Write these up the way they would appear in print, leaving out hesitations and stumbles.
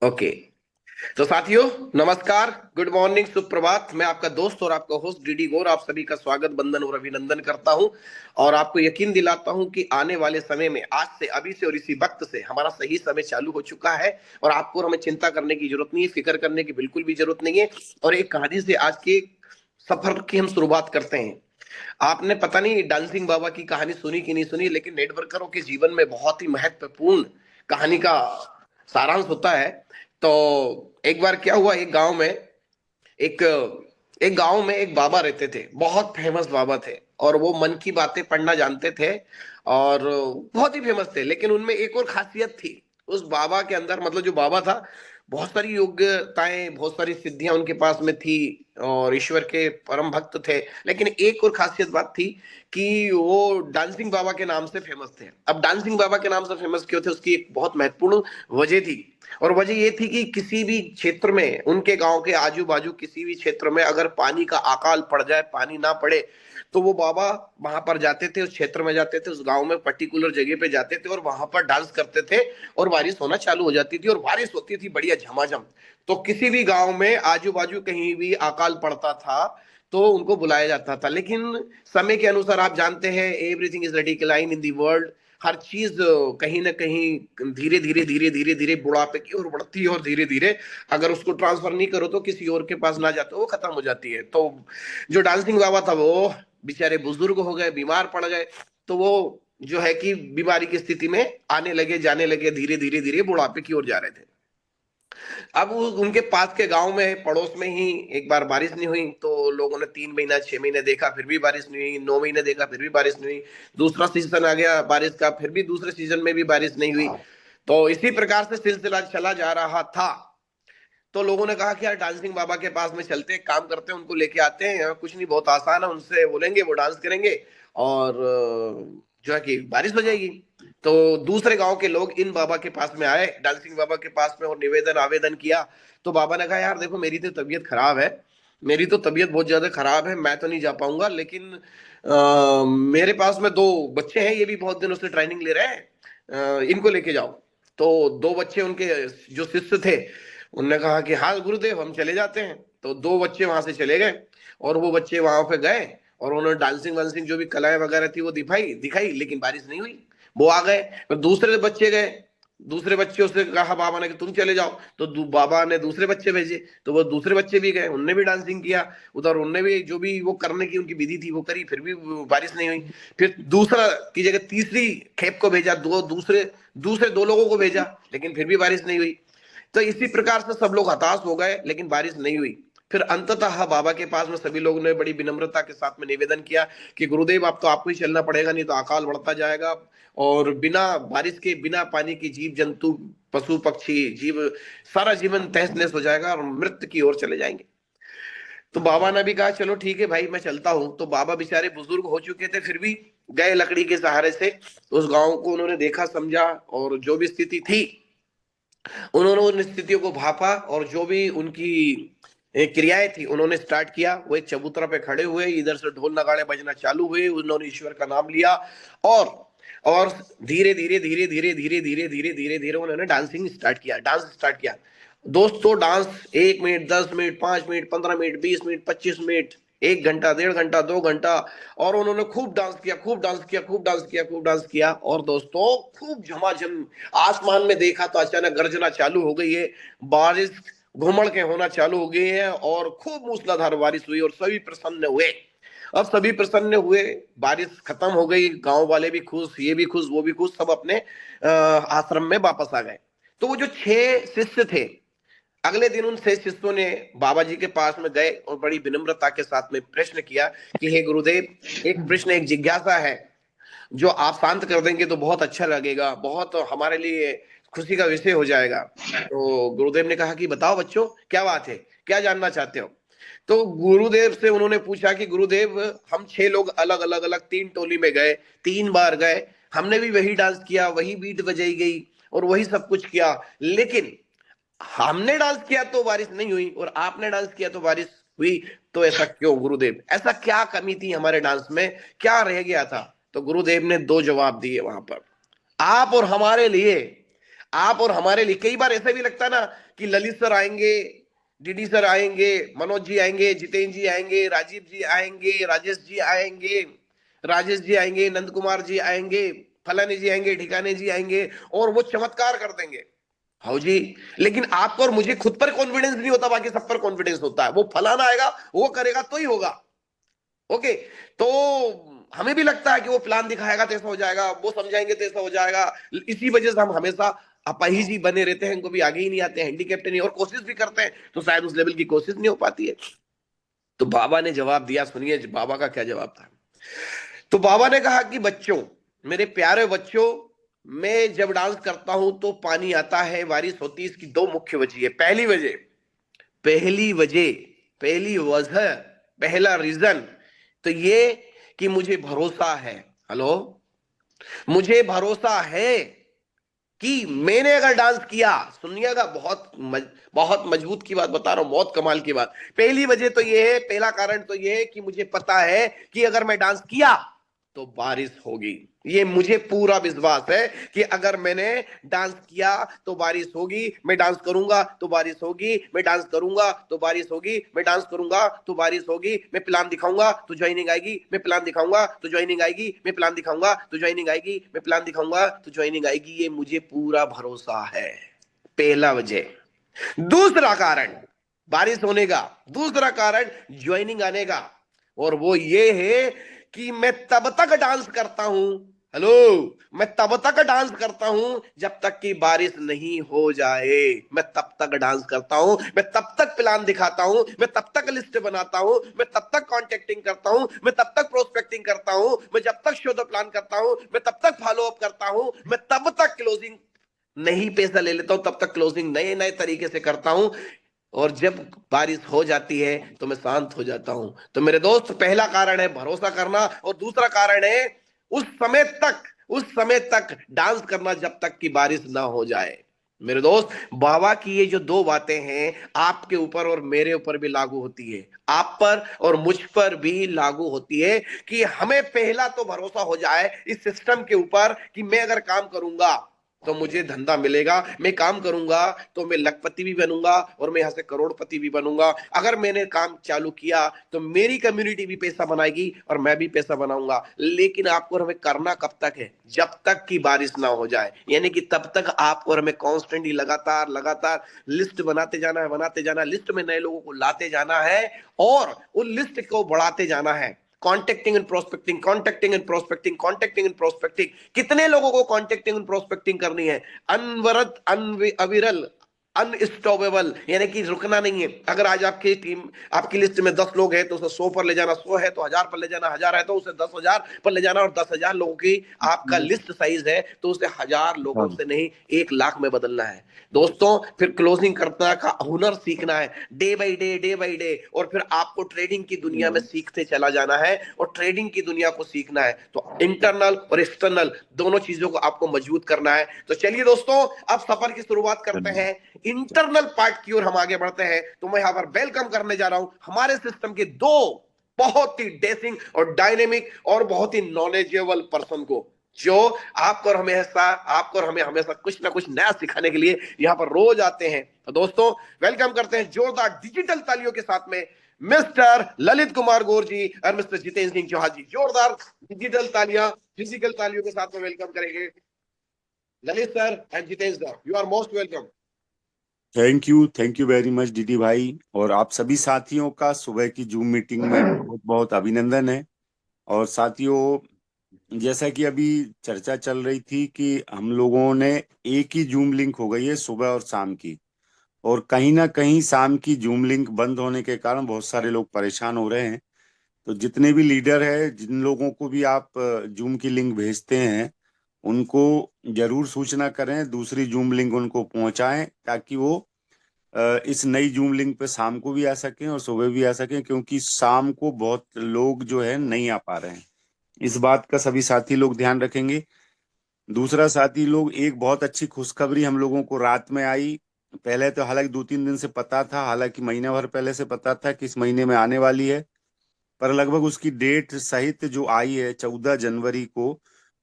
Okay. तो साथियों, नमस्कार, गुड मॉर्निंग, सुप्रभात। मैं आपका दोस्त और आपका होस्ट डीडी गौर आप सभी का स्वागत, बंदन और अभिनंदन करता हूं। और आपको यकीन दिलाता हूं कि आने वाले समय में आज से, अभी से और इसी वक्त से हमारा सही समय चालू हो चुका है। और आपको और हमें चिंता करने की जरूरत नहीं है, फिक्र करने की बिल्कुल भी जरूरत नहीं है। और एक कहानी से आज के सफर की हम शुरुआत करते हैं। आपने पता नहीं डांसिंग बाबा की कहानी सुनी कि नहीं सुनी, लेकिन नेटवर्करों के जीवन में बहुत ही महत्वपूर्ण कहानी का सारांश होता है। तो एक बार क्या हुआ, एक एक गांव में एक बाबा रहते थे, बहुत फेमस बाबा थे। और वो मन की बातें पढ़ना जानते थे और बहुत ही फेमस थे। लेकिन उनमें एक और खासियत थी। उस बाबा के अंदर, मतलब जो बाबा था, बहुत सारी योग्यताएं, बहुत सारी सिद्धियां उनके पास में थी और ईश्वर के परम भक्त थे। लेकिन एक और खासियत बात थी कि वो डांसिंग बाबा के नाम से फेमस थे। अब डांसिंग बाबा के नाम से फेमस क्यों थे, उसकी एक बहुत महत्वपूर्ण वजह थी। और वजह ये थी कि किसी भी क्षेत्र में, उनके गांव के आजू बाजू किसी भी क्षेत्र में अगर पानी का अकाल पड़ जाए, पानी ना पड़े, तो वो बाबा वहां पर जाते थे, उस क्षेत्र में जाते थे, उस गांव में पर्टिकुलर जगह पे जाते थे और वहां पर डांस करते थे। और बारिश होना चालू हो जाती थी और बारिश होती थी बढ़िया झमाझम। तो किसी भी गांव में आजू बाजू कहीं भी अकाल पड़ता था तो उनको बुलाया जाता था। लेकिन समय के अनुसार आप जानते हैं, everything is decline in the world. हर चीज कहीं ना कहीं धीरे धीरे धीरे धीरे धीरे बुढ़ापे की ओर बढ़ती है। और धीरे धीरे अगर उसको ट्रांसफर नहीं करो तो किसी और के पास ना जाते, वो खत्म हो जाती है। तो जो डांसिंग बाबा था वो बेचारे बुजुर्ग हो गए, बीमार पड़ गए। तो वो जो है कि बीमारी की स्थिति में आने लगे, जाने लगे, धीरे धीरे धीरे बुढ़ापे की ओर जा रहे थे। अब उनके पास के गांव में, पड़ोस में ही एक बार बारिश नहीं हुई। तो लोगों ने 3 महीना 6 महीने देखा, फिर भी बारिश नहीं हुई। 9 महीने देखा, फिर भी बारिश नहीं हुई। दूसरा सीजन आ गया बारिश का, फिर भी दूसरे सीजन में भी बारिश नहीं हुई। तो इसी प्रकार से सिलसिला चला जा रहा था। तो लोगों ने कहा कि यार डांसिंग बाबा के पास में चलते हैं, काम करते हैं, उनको लेके आते हैं। यहाँ कुछ नहीं, बहुत आसान है, उनसे बोलेंगे, वो डांस करेंगे और जो है कि बारिश हो जाएगी। तो दूसरे गांव के लोग इन बाबा के पास में आए, डांसिंग बाबा के पास में, और निवेदन आवेदन किया। तो बाबा ने कहा, यार देखो, मेरी तो तबीयत खराब है, मेरी तो तबीयत बहुत ज्यादा खराब है, मैं तो नहीं जा पाऊंगा। लेकिन मेरे पास में 2 बच्चे हैं, ये भी बहुत दिनों से ट्रेनिंग ले रहे हैं, इनको लेके जाओ। तो 2 बच्चे उनके जो शिष्य थे, उनने कहा कि हाँ गुरुदेव, हम चले जाते हैं। तो 2 बच्चे वहां से चले गए और वो बच्चे वहां पे गए और उन्होंने डांसिंग वांसिंग जो भी कलाएं वगैरह थी वो दिखाई दिखाई, लेकिन बारिश नहीं हुई। वो आ गए। फिर दूसरे बच्चे गए, दूसरे बच्चों से कहा बाबा ने कि तुम चले जाओ। तो बाबा ने दूसरे बच्चे भेजे, तो वो दूसरे बच्चे भी गए, उनने भी डांसिंग किया उधर, उनने भी जो भी वो करने की उनकी विधि थी वो करी, फिर भी वो बारिश नहीं हुई। फिर दूसरा की जगह तीसरी खेप को भेजा, दो दूसरे दूसरे 2 लोगों को भेजा, लेकिन फिर भी बारिश नहीं हुई। तो इसी प्रकार से सब लोग हताश हो गए, लेकिन बारिश नहीं हुई। फिर अंततः बाबा के पास में सभी लोगों ने बड़ी विनम्रता के साथ में निवेदन किया कि गुरुदेव, अब तो आपको ही चलना पड़ेगा, नहीं तो अकाल बढ़ता जाएगा। और बिना बारिश के, बिना पानी की, जीव जंतु, पशु पक्षी, जीव, सारा जीवन तहस नहस हो जाएगा और मृत्यु की ओर चले जाएंगे। तो बाबा ने भी कहा, चलो ठीक है भाई, मैं चलता हूं। तो बाबा बेचारे बुजुर्ग हो चुके थे, फिर भी गए लकड़ी के सहारे से। उस गांव को उन्होंने देखा, समझा, और जो भी स्थिति थी उन्होंने उन स्थितियों को भापा और जो भी उनकी क्रियाएं थी उन्होंने स्टार्ट किया। वो एक चबूतरा पे खड़े हुए, इधर से ढोल नगाड़े बजना चालू हुए, उन्होंने ईश्वर का नाम लिया। और और धीरे धीरे धीरे धीरे धीरे धीरे धीरे धीरे धीरे उन्होंने डांसिंग स्टार्ट किया, डांस स्टार्ट किया। दोस्तों, dance 1 minute, 10 minute, 5 minute, 15 minute, 20 minute, 25 minute, 1 घंटा, 1.5 घंटा, 2 घंटा। और उन्होंने खूब डांस किया, खूब डांस किया, खूब डांस किया, खूब डांस किया। और दोस्तों, खूब झमाझम आसमान में देखा तो अचानक गर्जना चालू हो गई है, बारिश घुमड़ के होना चालू हो गई है और खूब मूसलाधार बारिश हुई और सभी प्रसन्न हुए। अब सभी प्रसन्न हुए, बारिश खत्म हो गई, गांव वाले भी खुश, ये भी खुश, वो भी खुश, सब अपने आश्रम में वापस आ गए। तो वो जो 6 शिष्य थे, अगले दिन उन 6 शिष्यों ने बाबा जी के पास में गए और बड़ी विनम्रता के साथ में प्रश्न किया कि हे गुरुदेव, एक प्रश्न, एक जिज्ञासा है, जो आप शांत कर देंगे तो बहुत अच्छा लगेगा, बहुत हमारे लिए खुशी का विषय हो जाएगा। तो गुरुदेव ने कहा कि बताओ बच्चों, क्या बात है, क्या जानना चाहते हो। तो गुरुदेव से उन्होंने पूछा कि गुरुदेव, हम 6 लोग अलग अलग अलग 3 टोली में गए, 3 बार गए, हमने भी वही डांस किया, वही बीट बजाई गई और वही सब कुछ किया, लेकिन हमने डांस किया तो बारिश नहीं हुई और आपने डांस किया तो बारिश हुई। तो ऐसा क्यों गुरुदेव, ऐसा क्या कमी थी हमारे डांस में, क्या रह गया था। तो गुरुदेव ने 2 जवाब दिए वहां पर, आप और हमारे लिए। आप और हमारे लिए कई बार ऐसा भी लगता है ना कि ललित सर आएंगे, डीडी सर आएंगे, मनोज जी आएंगे, जितेंद्र जी आएंगे, राजीव जी आएंगे, राजेश जी आएंगे, राजेश जी आएंगे, नंद कुमार जी आएंगे, फलाने जी आएंगे, ठिकाने जी आएंगे और वो चमत्कार कर देंगे। हाँ जी। लेकिन आपको और मुझे खुद पर कॉन्फिडेंस नहीं होता, बाकी सब पर कॉन्फिडेंस होता है। वो फलाना आएगा, वो करेगा तो ही होगा। ओके। तो हमें भी लगता है कि वो प्लान दिखाएगा तो ऐसा हो जाएगा, वो समझाएंगे तो ऐसा हो जाएगा। इसी वजह से हम हमेशा अपाहिज ही बने रहते हैं, कभी आगे ही नहीं आते हैं, हैंडीकैप्ट नहीं, और कोशिश भी करते हैं तो शायद उस लेवल की कोशिश नहीं हो पाती है। तो बाबा ने जवाब दिया, सुनिए बाबा का क्या जवाब था। तो बाबा ने कहा कि बच्चों, मेरे प्यारे बच्चों, मैं जब डांस करता हूं तो पानी आता है, बारिश होती है। इसकी दो मुख्य वजह है। पहली वजह पहली वजह पहला रीजन तो ये कि मुझे भरोसा है। हेलो, मुझे भरोसा है कि मैंने अगर डांस किया, सुनिएगा, बहुत मजबूत की बात बता रहा हूं, बहुत कमाल की बात। पहली वजह तो ये है, पहला कारण तो ये है कि मुझे पता है कि अगर मैं डांस किया तो बारिश होगी। ये मुझे पूरा विश्वास है कि अगर मैंने डांस किया तो बारिश होगी, मैं डांस करूंगा तो बारिश होगी, मैं डांस करूंगा तो बारिश होगी, मैं डांस करूंगा तो बारिश होगी, मैं प्लान दिखाऊंगा तो ज्वाइनिंग आएगी, मैं प्लान दिखाऊंगा तो ज्वाइनिंग आएगी, मैं प्लान दिखाऊंगा तो ज्वाइनिंग आएगी, मैं प्लान दिखाऊंगा तो ज्वाइनिंग आएगी। ये मुझे पूरा भरोसा है। पहला वजह। दूसरा कारण बारिश होने का, दूसरा कारण ज्वाइनिंग आने का, और वो ये है कि मैं तब तक डांस करता हूं, हेलो, मैं तब तक डांस करता हूं जब तक कि बारिश नहीं हो जाए। मैं तब तक डांस करता हूं, मैं तब तक प्लान दिखाता हूं, मैं तब तक लिस्ट बनाता हूं, मैं तब तक कॉन्टेक्टिंग करता हूं, मैं तब तक प्रोस्पेक्टिंग करता हूं, मैं जब तक शो द प्लान करता हूं, मैं तब तक फॉलो अप करता हूं, मैं तब तक क्लोजिंग नहीं पैसा ले लेता हूं, तब तक क्लोजिंग नए नए तरीके से करता हूं। और जब बारिश हो जाती है तो मैं शांत हो जाता हूं। तो मेरे दोस्त, पहला कारण है भरोसा करना, और दूसरा कारण है उस समय तक डांस करना जब तक कि बारिश ना हो जाए। मेरे दोस्त, बाबा की ये जो दो बातें हैं आपके ऊपर और मेरे ऊपर भी लागू होती है, आप पर और मुझ पर भी लागू होती है कि हमें पहला तो भरोसा हो जाए इस सिस्टम के ऊपर कि मैं अगर काम करूंगा तो मुझे धंधा मिलेगा, मैं काम करूंगा तो मैं लखपति भी बनूंगा और मैं यहां से करोड़पति भी बनूंगा। अगर मैंने काम चालू किया तो मेरी कम्युनिटी भी पैसा बनाएगी और मैं भी पैसा बनाऊंगा। लेकिन आपको और हमें करना कब तक है? जब तक कि बारिश ना हो जाए, यानी कि तब तक आपको और हमें कॉन्स्टेंटली लगातार लगातार लिस्ट बनाते जाना है, बनाते जाना है, लिस्ट में नए लोगों को लाते जाना है और उन लिस्ट को बढ़ाते जाना है। Contacting and prospecting, contacting and prospecting, contacting and prospecting. कितने लोगों को कॉन्टेक्टिंग एंड प्रोस्पेक्टिंग करनी है? अनवरत, अविरल, अनस्टॉपेबल, यानी कि रुकना नहीं है। अगर आज आपकी टीम, आपकी लिस्ट में 10 लोग हैं तो उसे 100 पर ले जाना, 100 है तो 1000 पर ले जाना, 1000 है तो उसे 10,000 पर ले जाना, और 10,000 लोगों की आपका लिस्ट साइज है तो उसे 1000 लोगों हाँ। से नहीं 1 लाख में बदलना है। दोस्तों, फिर क्लोजिंग करना का हुनर सीखना है, day by day, day by day. और फिर आपको ट्रेडिंग की दुनिया में सीखते चला जाना है, और ट्रेडिंग की दुनिया को सीखना है तो इंटरनल और एक्सटर्नल दोनों चीजों को आपको मजबूत करना है। तो चलिए दोस्तों, अब सफर की शुरुआत करते चलिए। हैं, इंटरनल पार्ट की ओर हम आगे बढ़ते हैं। तो मैं यहां पर वेलकम करने जा रहा हूं हमारे सिस्टम के दो बहुत ही डेसिंग और डायनेमिक और बहुत ही नॉलेजेबल पर्सन को, जो आपको और हमें हमेशा कुछ ना कुछ नया सिखाने के लिए यहाँ पर रोज आते हैं। तो दोस्तों, वेलकम करते हैं जोरदार डिजिटल तालियों के साथ में मिस्टर ललित कुमार गौर जी और मिस्टर जितेंद्र सिंह चौहान जी। जोरदार डिजिटल तालियां फिजिकल तालियों के साथ में वेलकम करेंगे Lalit sir and Jitendra sir. You are most welcome. Thank you very much DD भाई। और आप सभी साथियों का सुबह की जूम मीटिंग में बहुत बहुत अभिनंदन है। और साथियों, जैसा कि अभी चर्चा चल रही थी कि हम लोगों ने एक ही जूम लिंक हो गई है सुबह और शाम की, और कहीं ना कहीं शाम की जूम लिंक बंद होने के कारण बहुत सारे लोग परेशान हो रहे हैं। तो जितने भी लीडर हैं, जिन लोगों को भी आप जूम की लिंक भेजते हैं, उनको जरूर सूचना करें, दूसरी जूम लिंक उनको पहुंचाएं, ताकि वो इस नई जूम लिंक पे शाम को भी आ सकें और सुबह भी आ सकें, क्योंकि शाम को बहुत लोग जो है नहीं आ पा रहे हैं। इस बात का सभी साथी लोग ध्यान रखेंगे। दूसरा साथी लोग, एक बहुत अच्छी खुशखबरी हम लोगों को रात में आई। पहले तो हालांकि 2-3 दिन से पता था, हालांकि महीने भर पहले से पता था कि इस महीने में आने वाली है, पर लगभग उसकी डेट सहित जो आई है 14 जनवरी को,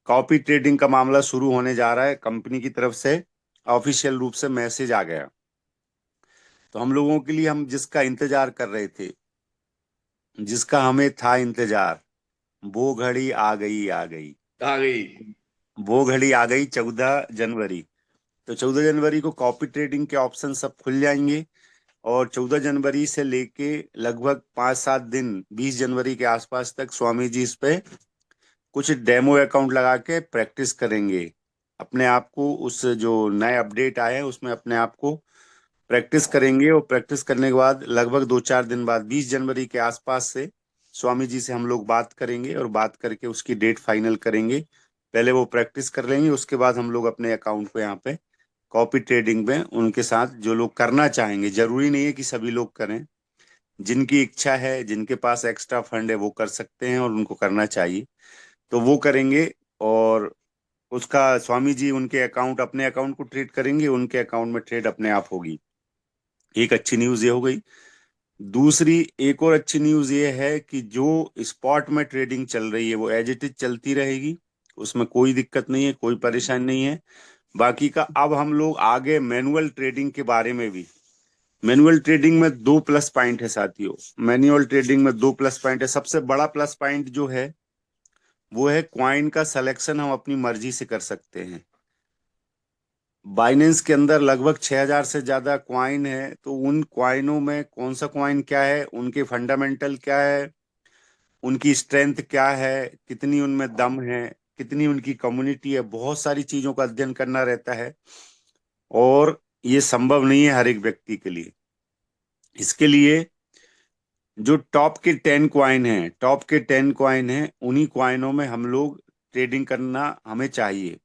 कॉपी ट्रेडिंग का मामला शुरू होने जा रहा है कंपनी की तरफ से। ऑफिशियल रूप से मैसेज आ गया। तो हम लोगों के लिए, हम जिसका इंतजार कर रहे थे, जिसका हमें था इंतजार, वो घड़ी आ गई, आ गई। आ गई। वो घड़ी आ गई 14 जनवरी। तो 14 जनवरी को कॉपी ट्रेडिंग के ऑप्शन सब खुल जाएंगे। और 14 जनवरी से लेके लगभग 5-7 दिन, 20 जनवरी के आसपास तक स्वामी जी इस पे कुछ डेमो अकाउंट लगा के प्रैक्टिस करेंगे। अपने आप को, उस जो नए अपडेट आए हैं उसमें अपने आप को प्रैक्टिस करेंगे। और प्रैक्टिस करने के बाद लगभग 2-4 दिन बाद, 20 जनवरी के आसपास से स्वामी जी से हम लोग बात करेंगे और बात करके उसकी डेट फाइनल करेंगे। पहले वो प्रैक्टिस कर लेंगे, उसके बाद हम लोग अपने अकाउंट को यहाँ पे कॉपी ट्रेडिंग में उनके साथ, जो लोग करना चाहेंगे, जरूरी नहीं है कि सभी लोग करें, जिनकी इच्छा है, जिनके पास एक्स्ट्रा फंड है, वो कर सकते हैं और उनको करना चाहिए, तो वो करेंगे। और उसका स्वामी जी उनके अकाउंट, अपने अकाउंट को ट्रेड करेंगे, उनके अकाउंट में ट्रेड अपने आप होगी। एक अच्छी न्यूज ये हो गई। दूसरी, एक और अच्छी न्यूज ये है कि जो स्पॉट में ट्रेडिंग चल रही है वो एज इट इज चलती रहेगी, उसमें कोई दिक्कत नहीं है, कोई परेशानी नहीं है। बाकी का अब हम लोग आगे मैनुअल ट्रेडिंग के बारे में भी। मैनुअल ट्रेडिंग में दो प्लस पॉइंट है साथियों। मैनुअल ट्रेडिंग में दो प्लस पॉइंट है। सबसे बड़ा प्लस पॉइंट जो है वो है क्वाइन का सिलेक्शन हम अपनी मर्जी से कर सकते हैं। बाइनेंस के अंदर लगभग 6,000 से ज्यादा क्वाइन है, तो उन क्वाइनों में कौन सा क्वाइन क्या है, उनके फंडामेंटल क्या है, उनकी स्ट्रेंथ क्या है, कितनी उनमें दम है, कितनी उनकी कम्युनिटी है, बहुत सारी चीजों का अध्ययन करना रहता है। और ये संभव नहीं है हर एक व्यक्ति के लिए। इसके लिए जो टॉप के 10 क्वाइन हैं, उन्हीं क्वाइनों में हम लोग ट्रेडिंग करना हमें चाहिए।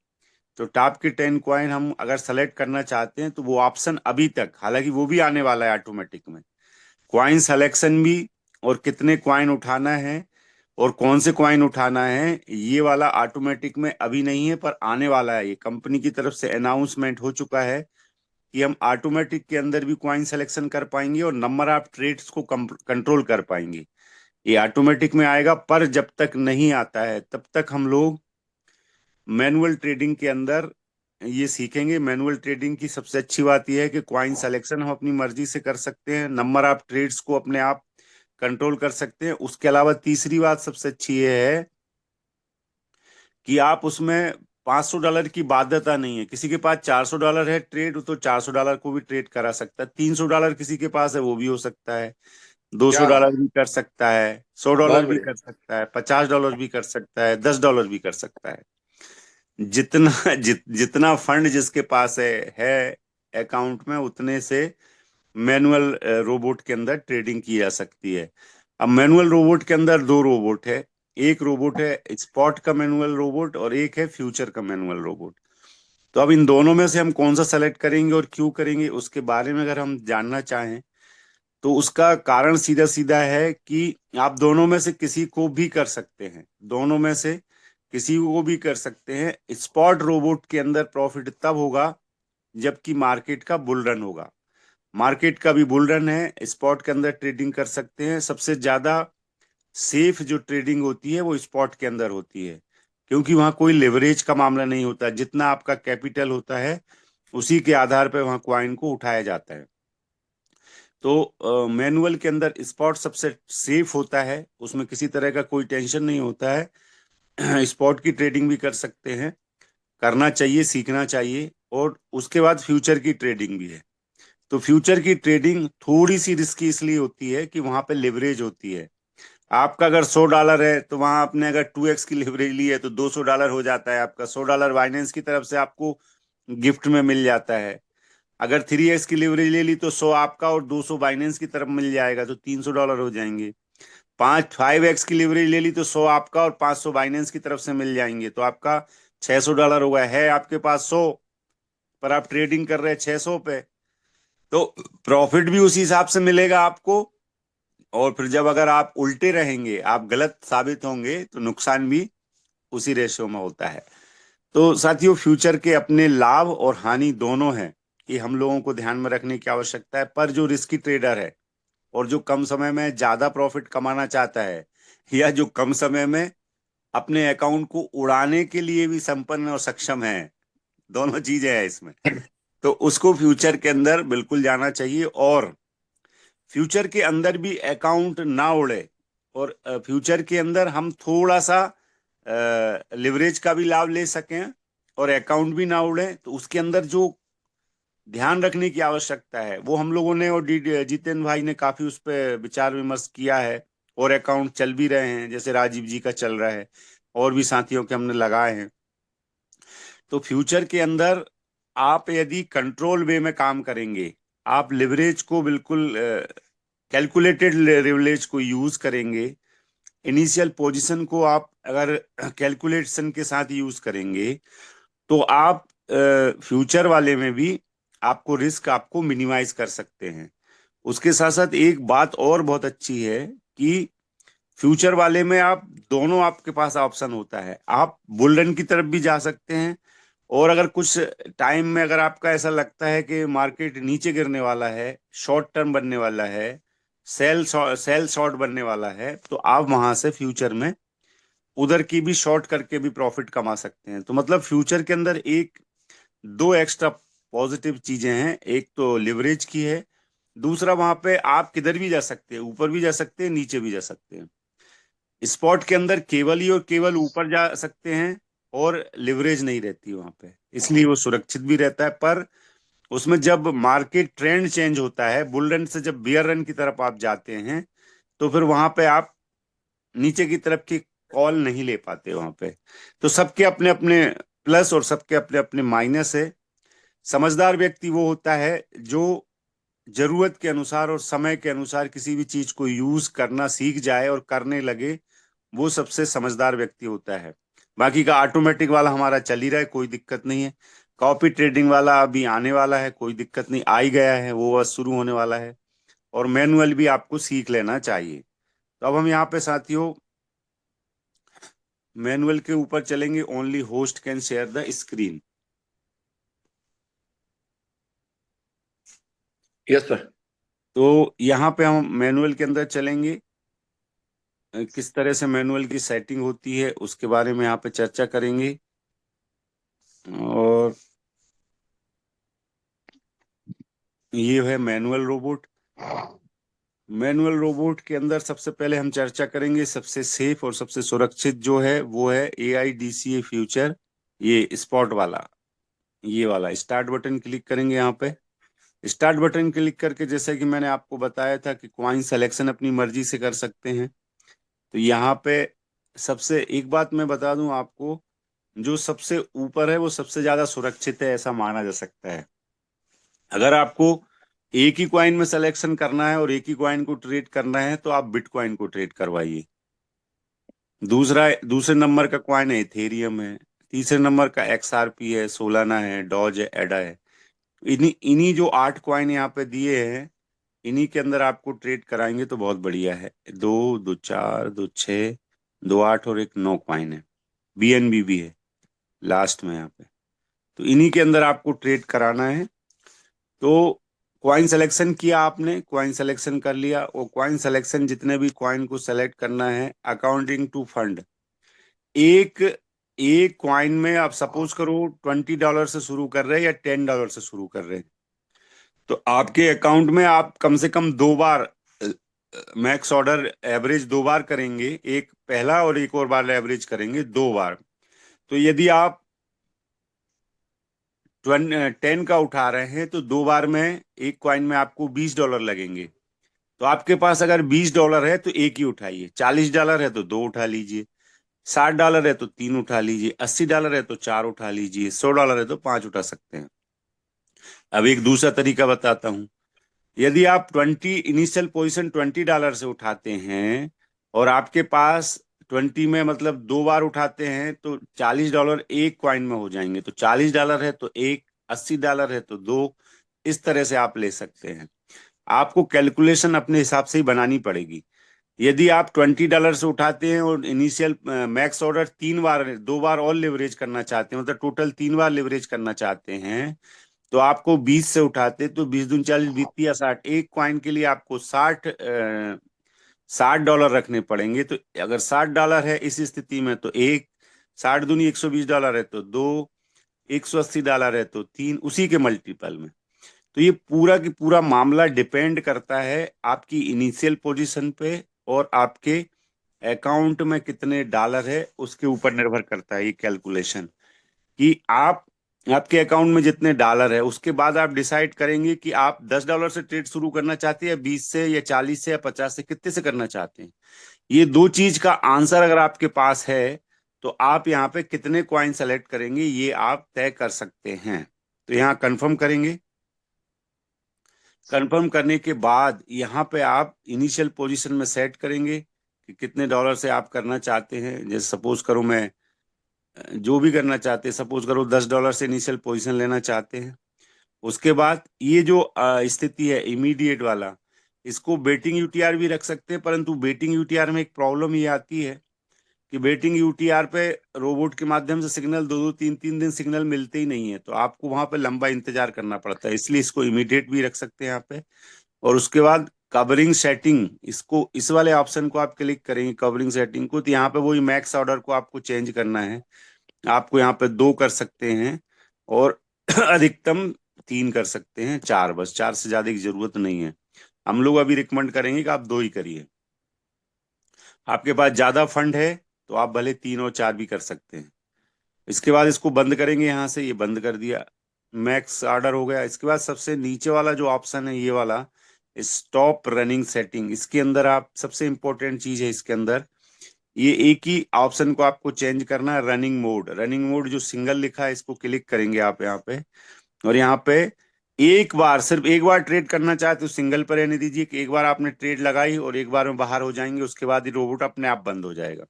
तो टॉप के 10 क्वाइन हम अगर सेलेक्ट करना चाहते हैं तो वो ऑप्शन अभी तक, हालांकि वो भी आने वाला है ऑटोमेटिक में, क्वाइन सिलेक्शन भी, और कितने क्वाइन उठाना है और कौन से क्वाइन उठाना है, ये वाला ऑटोमेटिक में अभी नहीं है, पर आने वाला है। ये कंपनी की तरफ से अनाउंसमेंट हो चुका है कि हम ऑटोमेटिक के अंदर भी क्वाइन सिलेक्शन कर पाएंगे और नंबर ऑफ ट्रेड्स को कंट्रोल कर पाएंगे। ये ऑटोमेटिक में आएगा, पर जब तक नहीं आता है तब तक हम लोग मैनुअल ट्रेडिंग के अंदर ये सीखेंगे। मैनुअल ट्रेडिंग की सबसे अच्छी बात यह है कि क्वाइन सिलेक्शन हम अपनी मर्जी से कर सकते हैं, नंबर ऑफ ट्रेड्स को अपने आप कंट्रोल कर सकते हैं। उसके अलावा तीसरी बात सबसे अच्छी ये है कि आप उसमें $500 की बाध्यता नहीं है। किसी के पास $400 है ट्रेड, तो $400 को भी ट्रेड करा सकता है। $300 किसी के पास है, वो भी हो सकता है। दो सौ क्या डॉलर बात। भी कर सकता है, $100 बहुत भी बढ़िया। कर सकता है, $50 भी कर सकता है, $10 भी कर सकता है। जितना जितना फंड जिसके पास है अकाउंट में, उतने से मैनुअल रोबोट के अंदर ट्रेडिंग की जा सकती है। अब मैनुअल रोबोट के अंदर दो रोबोट है। एक रोबोट है स्पॉट का मैनुअल रोबोट और एक है फ्यूचर का मैनुअल रोबोट। तो अब इन दोनों में से हम कौन सा सेलेक्ट करेंगे और क्यों करेंगे, उसके बारे में अगर हम जानना चाहें तो उसका कारण सीधा सीधा है कि आप दोनों में से किसी को भी कर सकते हैं। दोनों में से किसी को भी कर सकते हैं। स्पॉट रोबोट के अंदर प्रॉफिट तब होगा जबकि मार्केट का बुल रन होगा। मार्केट का भी बुल रन है, स्पॉट के अंदर ट्रेडिंग कर सकते हैं। सबसे ज्यादा सेफ जो ट्रेडिंग होती है वो स्पॉट के अंदर होती है, क्योंकि वहां कोई लेवरेज का मामला नहीं होता। जितना आपका कैपिटल होता है उसी के आधार पर वहां क्वाइन को उठाया जाता है। तो मैनुअल के अंदर स्पॉट सबसे सेफ होता है, उसमें किसी तरह का कोई टेंशन नहीं होता है। स्पॉट की ट्रेडिंग भी कर सकते हैं, करना चाहिए, सीखना चाहिए। और उसके बाद फ्यूचर की ट्रेडिंग भी है। तो फ्यूचर की ट्रेडिंग थोड़ी सी रिस्की इसलिए होती है कि वहां पे लिवरेज होती है। आपका अगर $100 है तो वहां आपने अगर 2x की लिवरेज ली है तो $200 हो जाता है। आपका $100 बाइनेंस की तरफ से आपको गिफ्ट में मिल जाता है। अगर 3x की लिवरेज ले ली तो 100 आपका और 200 बाइनेंस की तरफ मिल जाएगा, तो $300 हो जाएंगे। 5x की लिवरेज ले ली तो 100 आपका और 500 बाइनेंस की तरफ से मिल जाएंगे, तो आपका $600 हो गया। है आपके पास 100, पर आप ट्रेडिंग कर रहे हैं 600 पे, तो प्रॉफिट भी उसी हिसाब से मिलेगा आपको। और फिर जब अगर आप उल्टे रहेंगे, आप गलत साबित होंगे, तो नुकसान भी उसी रेशियो में होता है। तो साथियों, फ्यूचर के अपने लाभ और हानि दोनों हैं, ये हम लोगों को ध्यान में रखने की आवश्यकता है। पर जो रिस्की ट्रेडर है और जो कम समय में ज्यादा प्रॉफिट कमाना चाहता है, या जो कम समय में अपने अकाउंट को उड़ाने के लिए भी संपन्न और सक्षम है, दोनों चीजें हैं इसमें। तो उसको फ्यूचर के अंदर बिल्कुल जाना चाहिए। और फ्यूचर के अंदर भी अकाउंट ना उड़े, और फ्यूचर के अंदर हम थोड़ा सा लिवरेज का भी लाभ ले सकें और अकाउंट भी ना उड़े, तो उसके अंदर जो ध्यान रखने की आवश्यकता है वो हम लोगों ने, और जितेंद्र भाई ने काफी उस पर विचार विमर्श किया है। और अकाउंट चल भी रहे हैं, जैसे राजीव जी का चल रहा है, और भी साथियों के हमने लगाए हैं। तो फ्यूचर के अंदर आप यदि कंट्रोल वे में काम करेंगे, आप लिवरेज को बिल्कुल कैलकुलेटेड लिवरेज को यूज करेंगे, इनिशियल पोजीशन को आप अगर कैलकुलेशन के साथ यूज करेंगे, तो आप फ्यूचर वाले में भी आपको रिस्क आपको मिनिमाइज कर सकते हैं। उसके साथ साथ एक बात और बहुत अच्छी है कि फ्यूचर वाले में आप दोनों, आपके पास ऑप्शन होता है, आप बुल रन की तरफ भी जा सकते हैं, और अगर कुछ टाइम में अगर आपका ऐसा लगता है कि मार्केट नीचे गिरने वाला है, शॉर्ट टर्म बनने वाला है, सेल शॉर्ट बनने वाला है, तो आप वहां से फ्यूचर में उधर की भी शॉर्ट करके भी प्रॉफिट कमा सकते हैं। तो मतलब फ्यूचर के अंदर एक दो एक्स्ट्रा पॉजिटिव चीजें हैं, एक तो लिवरेज की है, दूसरा वहां पे आप किधर भी जा सकते हैं, ऊपर भी जा सकते हैं, नीचे भी जा सकते हैं। स्पॉट के अंदर केवल ही और केवल ऊपर जा सकते हैं, और लिवरेज नहीं रहती वहां पे, इसलिए वो सुरक्षित भी रहता है। पर उसमें जब मार्केट ट्रेंड चेंज होता है, बुल रन से जब बियर रन की तरफ आप जाते हैं, तो फिर वहां पे आप नीचे की तरफ की कॉल नहीं ले पाते वहां पे। तो सबके अपने अपने प्लस और सबके अपने अपने माइनस है। समझदार व्यक्ति वो होता है जो जरूरत के अनुसार और समय के अनुसार किसी भी चीज को यूज करना सीख जाए और करने लगे, वो सबसे समझदार व्यक्ति होता है। बाकी का ऑटोमेटिक वाला हमारा चल ही रहा है, कोई दिक्कत नहीं है। कॉपी ट्रेडिंग वाला अभी आने वाला है, कोई दिक्कत नहीं, आ ही गया है, वो बस शुरू होने वाला है। और मैनुअल भी आपको सीख लेना चाहिए। तो अब हम यहाँ पे साथियों मैनुअल के ऊपर चलेंगे। Only host can share the screen. Yes sir. तो यहाँ पे हम मैनुअल के अंदर चलेंगे। किस तरह से मैनुअल की सेटिंग होती है उसके बारे में यहाँ पे चर्चा करेंगे। और ये है मैनुअल रोबोट। मैनुअल रोबोट के अंदर सबसे पहले हम चर्चा करेंगे, सबसे सेफ और सबसे सुरक्षित जो है वो है AIDCA फ्यूचर, ये स्पॉट वाला। ये वाला स्टार्ट बटन क्लिक करेंगे यहाँ पे। स्टार्ट बटन क्लिक करके जैसे कि मैंने आपको बताया था कि कॉइन सिलेक्शन अपनी मर्जी से कर सकते हैं। तो यहाँ पे सबसे एक बात मैं बता दूं आपको, जो सबसे ऊपर है वो सबसे ज्यादा सुरक्षित है, ऐसा माना जा सकता है। अगर आपको एक ही कॉइन में सिलेक्शन करना है और एक ही कॉइन को ट्रेड करना है, तो आप बिटकॉइन को ट्रेड करवाइए। दूसरे नंबर का कॉइन है इथेरियम है। तीसरे नंबर का XRP है, सोलाना है, डॉज है, एडा है। इन्हीं इन्हीं जो 8 कॉइन यहाँ पे दिए हैं, इन्हीं के अंदर आपको ट्रेड कराएंगे तो बहुत बढ़िया है। दो दो चार, दो छः, दो आठ, और एक 9 कॉइन है। BNB भी है लास्ट में यहाँ पे। तो इन्हीं के अंदर आपको ट्रेड कराना है। तो क्वाइन सिलेक्शन किया आपने, क्वाइन सिलेक्शन कर लिया, और क्वाइन सिलेक्शन जितने भी क्वाइन को सेलेक्ट करना है अकाउंटिंग टू फंड। एक एक क्वाइन में आप सपोज करो $20 से शुरू कर रहे हैं या $10 से शुरू कर रहे हैं, तो आपके अकाउंट में आप कम से कम 2 बार मैक्स ऑर्डर एवरेज 2 बार करेंगे, एक पहला और एक और बार एवरेज करेंगे 2 बार। तो यदि आप 10 का उठा रहे हैं तो 2 बार में एक क्वाइन में आपको $20 लगेंगे। तो आपके पास अगर $20 है तो एक ही उठाइए, $40 है तो दो उठा लीजिए, $60 है तो तीन उठा लीजिए, $80 है तो चार उठा लीजिए, $100 है तो पांच उठा सकते हैं। अब एक दूसरा तरीका बताता हूं। यदि आप इनिशियल पोजीशन $20 से उठाते हैं, और आपके पास 20 में मतलब 2 बार उठाते हैं, तो $40 एक क्वाइन में हो जाएंगे। तो $40 है तो एक, $80 है तो दो, इस तरह से आप ले सकते हैं। आपको कैलकुलेशन अपने हिसाब से ही बनानी पड़ेगी। यदि आप $20 से उठाते हैं और इनिशियल मैक्स ऑर्डर 3 बार, 2 बार और लिवरेज करना चाहते हैं, मतलब टोटल 3 बार लिवरेज करना चाहते हैं, तो आपको 20 से उठाते तो 20 दूनी 40, 20 या 60, एक क्वाइन के लिए आपको $60 रखने पड़ेंगे। तो अगर $60 है इस स्थिति में तो एक, 60 दूनी $120 है तो दो, $180 है तो 3 उसी के मल्टीपल में। तो ये पूरा की पूरा मामला डिपेंड करता है आपकी इनिशियल पोजीशन पे और आपके अकाउंट में कितने डॉलर है उसके ऊपर निर्भर करता है ये कैलकुलेशन, कि आप आपके अकाउंट में जितने डॉलर है उसके बाद आप डिसाइड करेंगे कि आप $10 से ट्रेड शुरू करना चाहते हैं, या 20 से, या 40 से, या 50 से, कितने से करना चाहते हैं। ये दो चीज का आंसर अगर आपके पास है तो आप यहाँ पे कितने क्वाइन सेलेक्ट करेंगे ये आप तय कर सकते हैं। तो यहाँ कंफर्म करेंगे। कंफर्म करने के बाद यहाँ पे आप इनिशियल पोजीशन में सेट करेंगे कि कितने डॉलर से आप करना चाहते हैं। जैसे सपोज करो मैं जो भी करना चाहते हैं, सपोज करो $10 से इनिशियल पोजीशन लेना चाहते हैं। उसके बाद ये जो स्थिति है इमीडिएट वाला, इसको बेटिंग यूटीआर भी रख सकते हैं, परंतु बेटिंग यूटीआर में एक प्रॉब्लम ये आती है कि बेटिंग यूटीआर पे रोबोट के माध्यम से सिग्नल दो दो तीन तीन दिन सिग्नल मिलते ही नहीं है, तो आपको वहां पे लंबा इंतजार करना पड़ता है, इसलिए इसको इमीडिएट भी रख सकते हैं यहाँ पे। और उसके बाद कवरिंग सेटिंग, इसको इस वाले ऑप्शन को आप क्लिक करेंगे कवरिंग सेटिंग को, तो यहाँ पे वही मैक्स ऑर्डर को आपको चेंज करना है। आपको यहाँ पे 2 कर सकते हैं और अधिकतम 3 कर सकते हैं, 4 बस, 4 से ज्यादा की जरूरत नहीं है। हम लोग अभी रिकमेंड करेंगे कि आप 2 ही करिए। आपके पास ज्यादा फंड है तो आप भले 3 और 4 भी कर सकते हैं। इसके बाद इसको बंद करेंगे, यहाँ से ये बंद कर दिया, मैक्स ऑर्डर हो गया। इसके बाद सबसे नीचे वाला जो ऑप्शन है ये वाला स्टॉप रनिंग सेटिंग, इसके अंदर आप सबसे इंपॉर्टेंट चीज है इसके अंदर, ये एक ही ऑप्शन को आपको चेंज करना है, रनिंग मोड। रनिंग मोड जो सिंगल लिखा है इसको क्लिक करेंगे आप यहाँ पे, और यहाँ पे एक बार, सिर्फ एक बार ट्रेड करना चाहते तो सिंगल पर रहने दीजिए कि एक बार आपने ट्रेड लगाई और एक बार में बाहर हो जाएंगे, उसके बाद ही रोबोट अपने आप बंद हो जाएगा।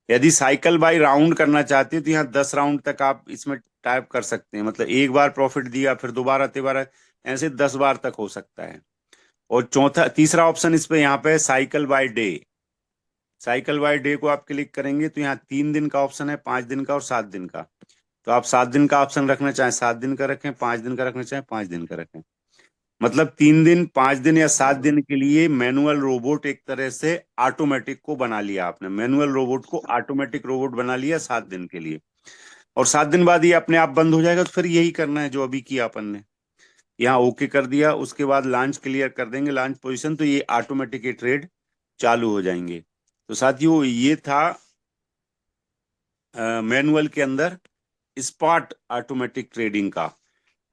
यदि साइकिल बाय राउंड करना चाहते हो तो यहाँ 10 राउंड तक आप इसमें टाइप कर सकते हैं, मतलब एक बार प्रॉफिट दिया फिर दोबारा तिबारा, ऐसे 10 बार तक हो सकता है। और चौथा तीसरा ऑप्शन इस पे यहाँ पे cycle by day. Cycle by day को आप क्लिक करेंगे तो यहाँ 3 दिन का ऑप्शन है, 5 दिन का और 7 दिन का। तो आप 7 दिन का ऑप्शन रखना चाहें 7 दिन का रखें, 5 दिन का रखना चाहें 5 दिन का रखें। मतलब 3 दिन, 5 दिन या 7 दिन के लिए मैनुअल रोबोट एक तरह से ऑटोमेटिक को बना लिया आपने, मैनुअल रोबोट को ऑटोमेटिक रोबोट बना लिया 7 दिन के लिए। और 7 दिन बाद ये अपने आप बंद हो जाएगा। तो फिर यही करना है जो अभी किया अपन ने, यहाँ ओके कर दिया, उसके बाद लॉन्च क्लियर कर देंगे, लॉन्च पोजीशन, तो ये ऑटोमेटिक ये ट्रेड चालू हो जाएंगे। तो साथियों ये था मैनुअल के अंदर स्पॉट ऑटोमेटिक ट्रेडिंग का।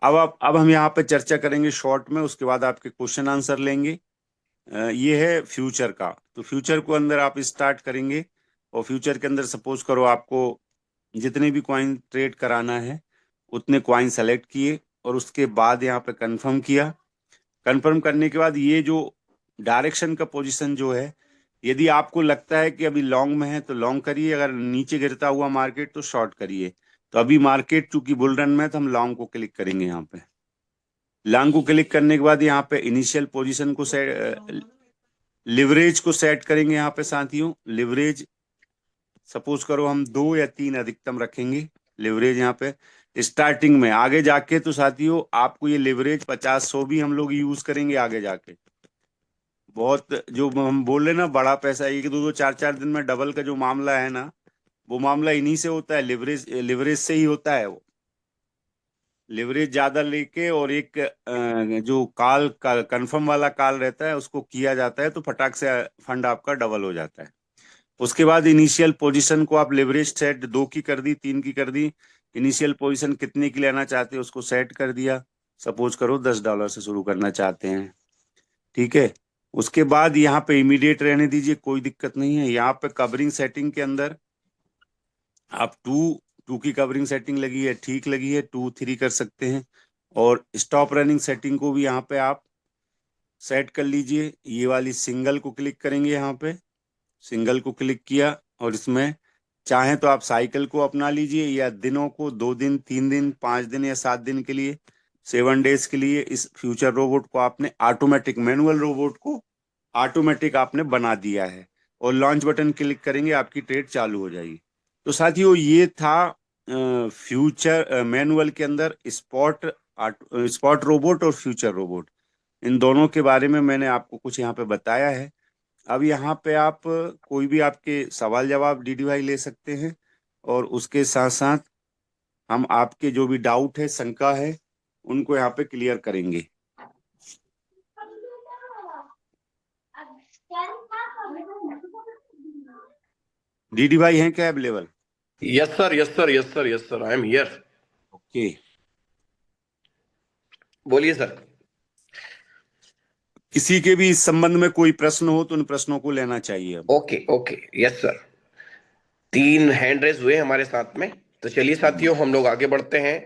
अब हम यहाँ पे चर्चा करेंगे शॉर्ट में, उसके बाद आपके क्वेश्चन आंसर लेंगे। ये है फ्यूचर का। तो फ्यूचर को अंदर आप स्टार्ट करेंगे और फ्यूचर के अंदर सपोज करो आपको जितने भी कॉइन ट्रेड कराना है उतने कॉइन सेलेक्ट किए और उसके बाद यहाँ पे कंफर्म किया। कंफर्म करने के बाद ये जो डायरेक्शन का पोजीशन जो है, यदि आपको लगता है कि अभी लॉन्ग में है तो लॉन्ग करिए, अगर नीचे गिरता हुआ मार्केट तो शॉर्ट करिए। तो अभी मार्केट चूंकि बुल रन में है तो हम लॉन्ग को क्लिक करेंगे। यहाँ पे लॉन्ग को क्लिक करने के बाद यहाँ पे इनिशियल पोजीशन को सेट, लिवरेज को सेट करेंगे। यहाँ पे साथियों लिवरेज सपोज करो हम 2 या 3 अधिकतम रखेंगे लिवरेज यहाँ पे स्टार्टिंग में। आगे जाके तो साथियों आपको ये लिवरेज 50-100 भी हम लोग यूज करेंगे आगे जाके। बहुत जो हम बोल रहे ना बड़ा पैसा, एक दो दो चार चार दिन में डबल का जो मामला है ना, वो मामला इन्हीं से होता है, लिवरेज लिवरेज से ही होता है वो। लिवरेज ज्यादा लेके और एक जो कॉल का कंफर्म वाला कॉल रहता है उसको किया जाता है तो फटाक से फंड आपका डबल हो जाता है। उसके बाद इनिशियल पोजीशन को आप लिवरेज सेट 2 की कर दी, 3 की कर दी, इनिशियल पोजीशन कितने की लेना चाहते हैं उसको सेट कर दिया। सपोज करो $10 से शुरू करना चाहते हैं, ठीक है। उसके बाद यहाँ पे इमीडिएट रहने दीजिए, कोई दिक्कत नहीं है। यहाँ पे कवरिंग सेटिंग के अंदर आप टू टू की कवरिंग सेटिंग लगी है, ठीक लगी है, 2, 3 कर सकते हैं। और स्टॉप रनिंग सेटिंग को भी यहाँ पे आप सेट कर लीजिए। ये वाली सिंगल को क्लिक करेंगे, यहाँ पे सिंगल को क्लिक किया और इसमें चाहें तो आप साइकिल को अपना लीजिए या दिनों को, 2 दिन, 3 दिन, 5 दिन या 7 दिन के लिए, 7 डेज के लिए इस फ्यूचर रोबोट को आपने ऑटोमेटिक, मैनुअल रोबोट को ऑटोमेटिक आपने बना दिया है। और लॉन्च बटन क्लिक करेंगे आपकी ट्रेड चालू हो जाएगी। तो साथियों ये था फ्यूचर मैनुअल के अंदर स्पॉट रोबोट और फ्यूचर रोबोट, इन दोनों के बारे में मैंने आपको कुछ यहाँ पे बताया है। अब यहाँ पे आप कोई भी आपके सवाल जवाब डीडी भाई ले सकते हैं और उसके साथ साथ हम आपके जो भी डाउट है, शंका है, उनको यहाँ पे क्लियर करेंगे। डीडी भाई हैं क्या available? Yes sir, yes sir, yes sir, yes sir, I am here. Okay. बोलिए सर। किसी के भी इस संबंध में कोई प्रश्न हो तो उन प्रश्नों को लेना चाहिए अब। Okay okay, yes sir. 3 hand raise हुए हमारे साथ में, तो चलिए साथियों हम लोग आगे बढ़ते हैं।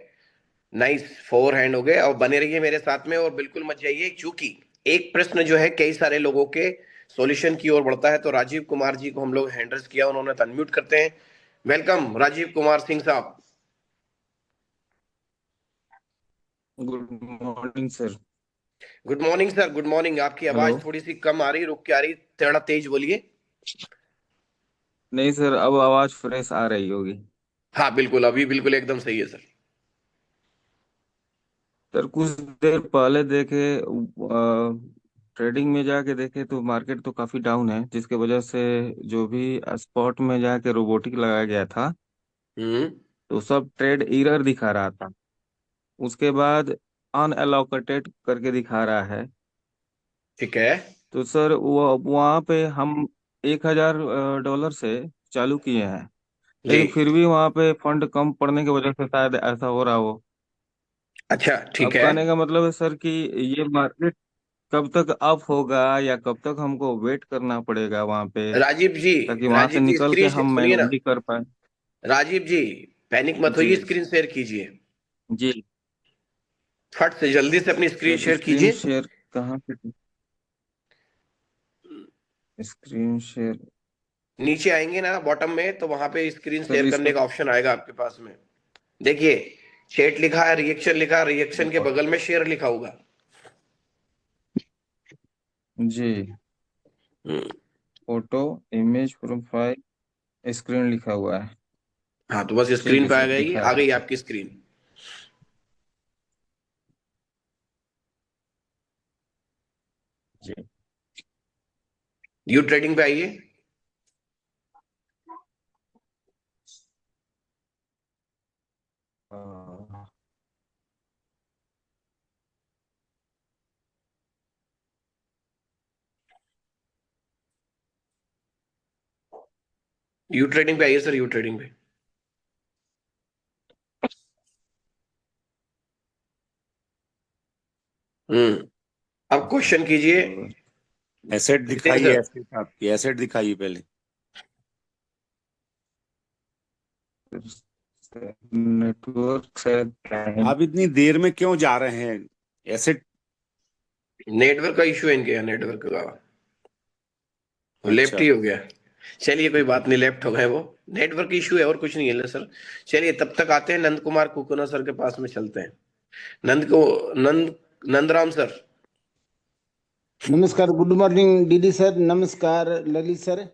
नाइस, 4 हैंड हो गए, और बने रहिए मेरे साथ में और बिल्कुल मत जाइए, क्योंकि एक प्रश्न जो है कई सारे लोगों के सॉल्यूशन की ओर बढ़ता है। तो राजीव कुमार जी को हम लोग हैंड रेज किया, उन्होंने तो अनम्यूट करते हैं। वेलकम राजीव कुमार सिंह साहब। Good morning sir. Good morning sir, good morning. आपकी हेलो। आवाज थोड़ी सी कम आ रही, रुक के आ रही, थोड़ा तेज बोलिए। नहीं सर, अब आवाज फ्रेश आ रही होगी। हाँ बिल्कुल, अभी बिल्कुल एकदम सही है सर। सर कुछ देर पहले देखे, ट्रेडिंग में जाके देखे तो मार्केट तो काफी डाउन है, जिसके वजह से जो भी स्पॉट में जाके रोबोटिक लगाया गया था हम्म। तो सब ट्रेड एरर दिखा रहा था। उसके बाद अनएलोकेटेड करके दिखा रहा है। ठीक है। तो सर वो वहाँ पे हम 1,000 डॉलर से चालू किए हैं, जी। लेकिन फिर भी वहाँ पे फंड कम पड़ने की वजह से शायद ऐसा हो रहा हो। अच्छा ठीक अब है। कहने का मतलब है सर कि ये मार्केट कब तक अप होगा या कब तक हमको वेट करना पड़ेगा वहां पे, राजीव जी, ताकि वहां से राजीव जी निकल के स्क्रीन हम सुनिए ना। मैन्युअली कर पाए। राजीव जी, पैनिक मत जी होइए, स्क्रीन शेयर कीजिए। जी। फट से जल्दी से अपनी स्क्रीन सर शेयर स्क्रीन कीजिए। शेयर कहाँ पे? Screen share. नीचे आएंगे ना बॉटम में, तो वहां पे स्क्रीन सर शेयर करने इसका का ऑप्शन आएगा आपके पास में। देखिए, चैट लिखा है, रिएक्शन लिखा है, रिएक्शन के बगल में शेयर लिखा होगा। जी, हम्म। फोटो, इमेज, प्रोफाइल, स्क्रीन लिखा हुआ है। हाँ तो बस ठीक स्क्रीन है पे आ सर, गई, दिखा आ रहा गई है। आपकी स्क्रीन। जी। यू ट्रेडिंग पे आइए। अ, यू ट्रेडिंग पे आइए सर, यू ट्रेडिंग पे। हम्म। अब क्वेश्चन कीजिए। तो एसेट जितेन दिखाइए, सर। एसेट आपकी एसेट दिखाइए पहले। नेटवर्क शायद आप इतनी देर में क्यों जा रहे हैं? एसेट। नेटवर्क का इशू है इनके यहाँ, नेटवर्क का। लेफ्ट अच्छा। ही हो गया। चलिए कोई बात नहीं, लेफ्ट हो गए वो। नेटवर्क इशू है और कुछ नहीं है सर। चलिए तब तक आते हैं नंद कुमार कुकुना सर के पास में, चलते हैं। नंद को नंद नंदराम सर। नमस्कार, गुड मॉर्निंग डीडी सर। नमस्कार ललित सर।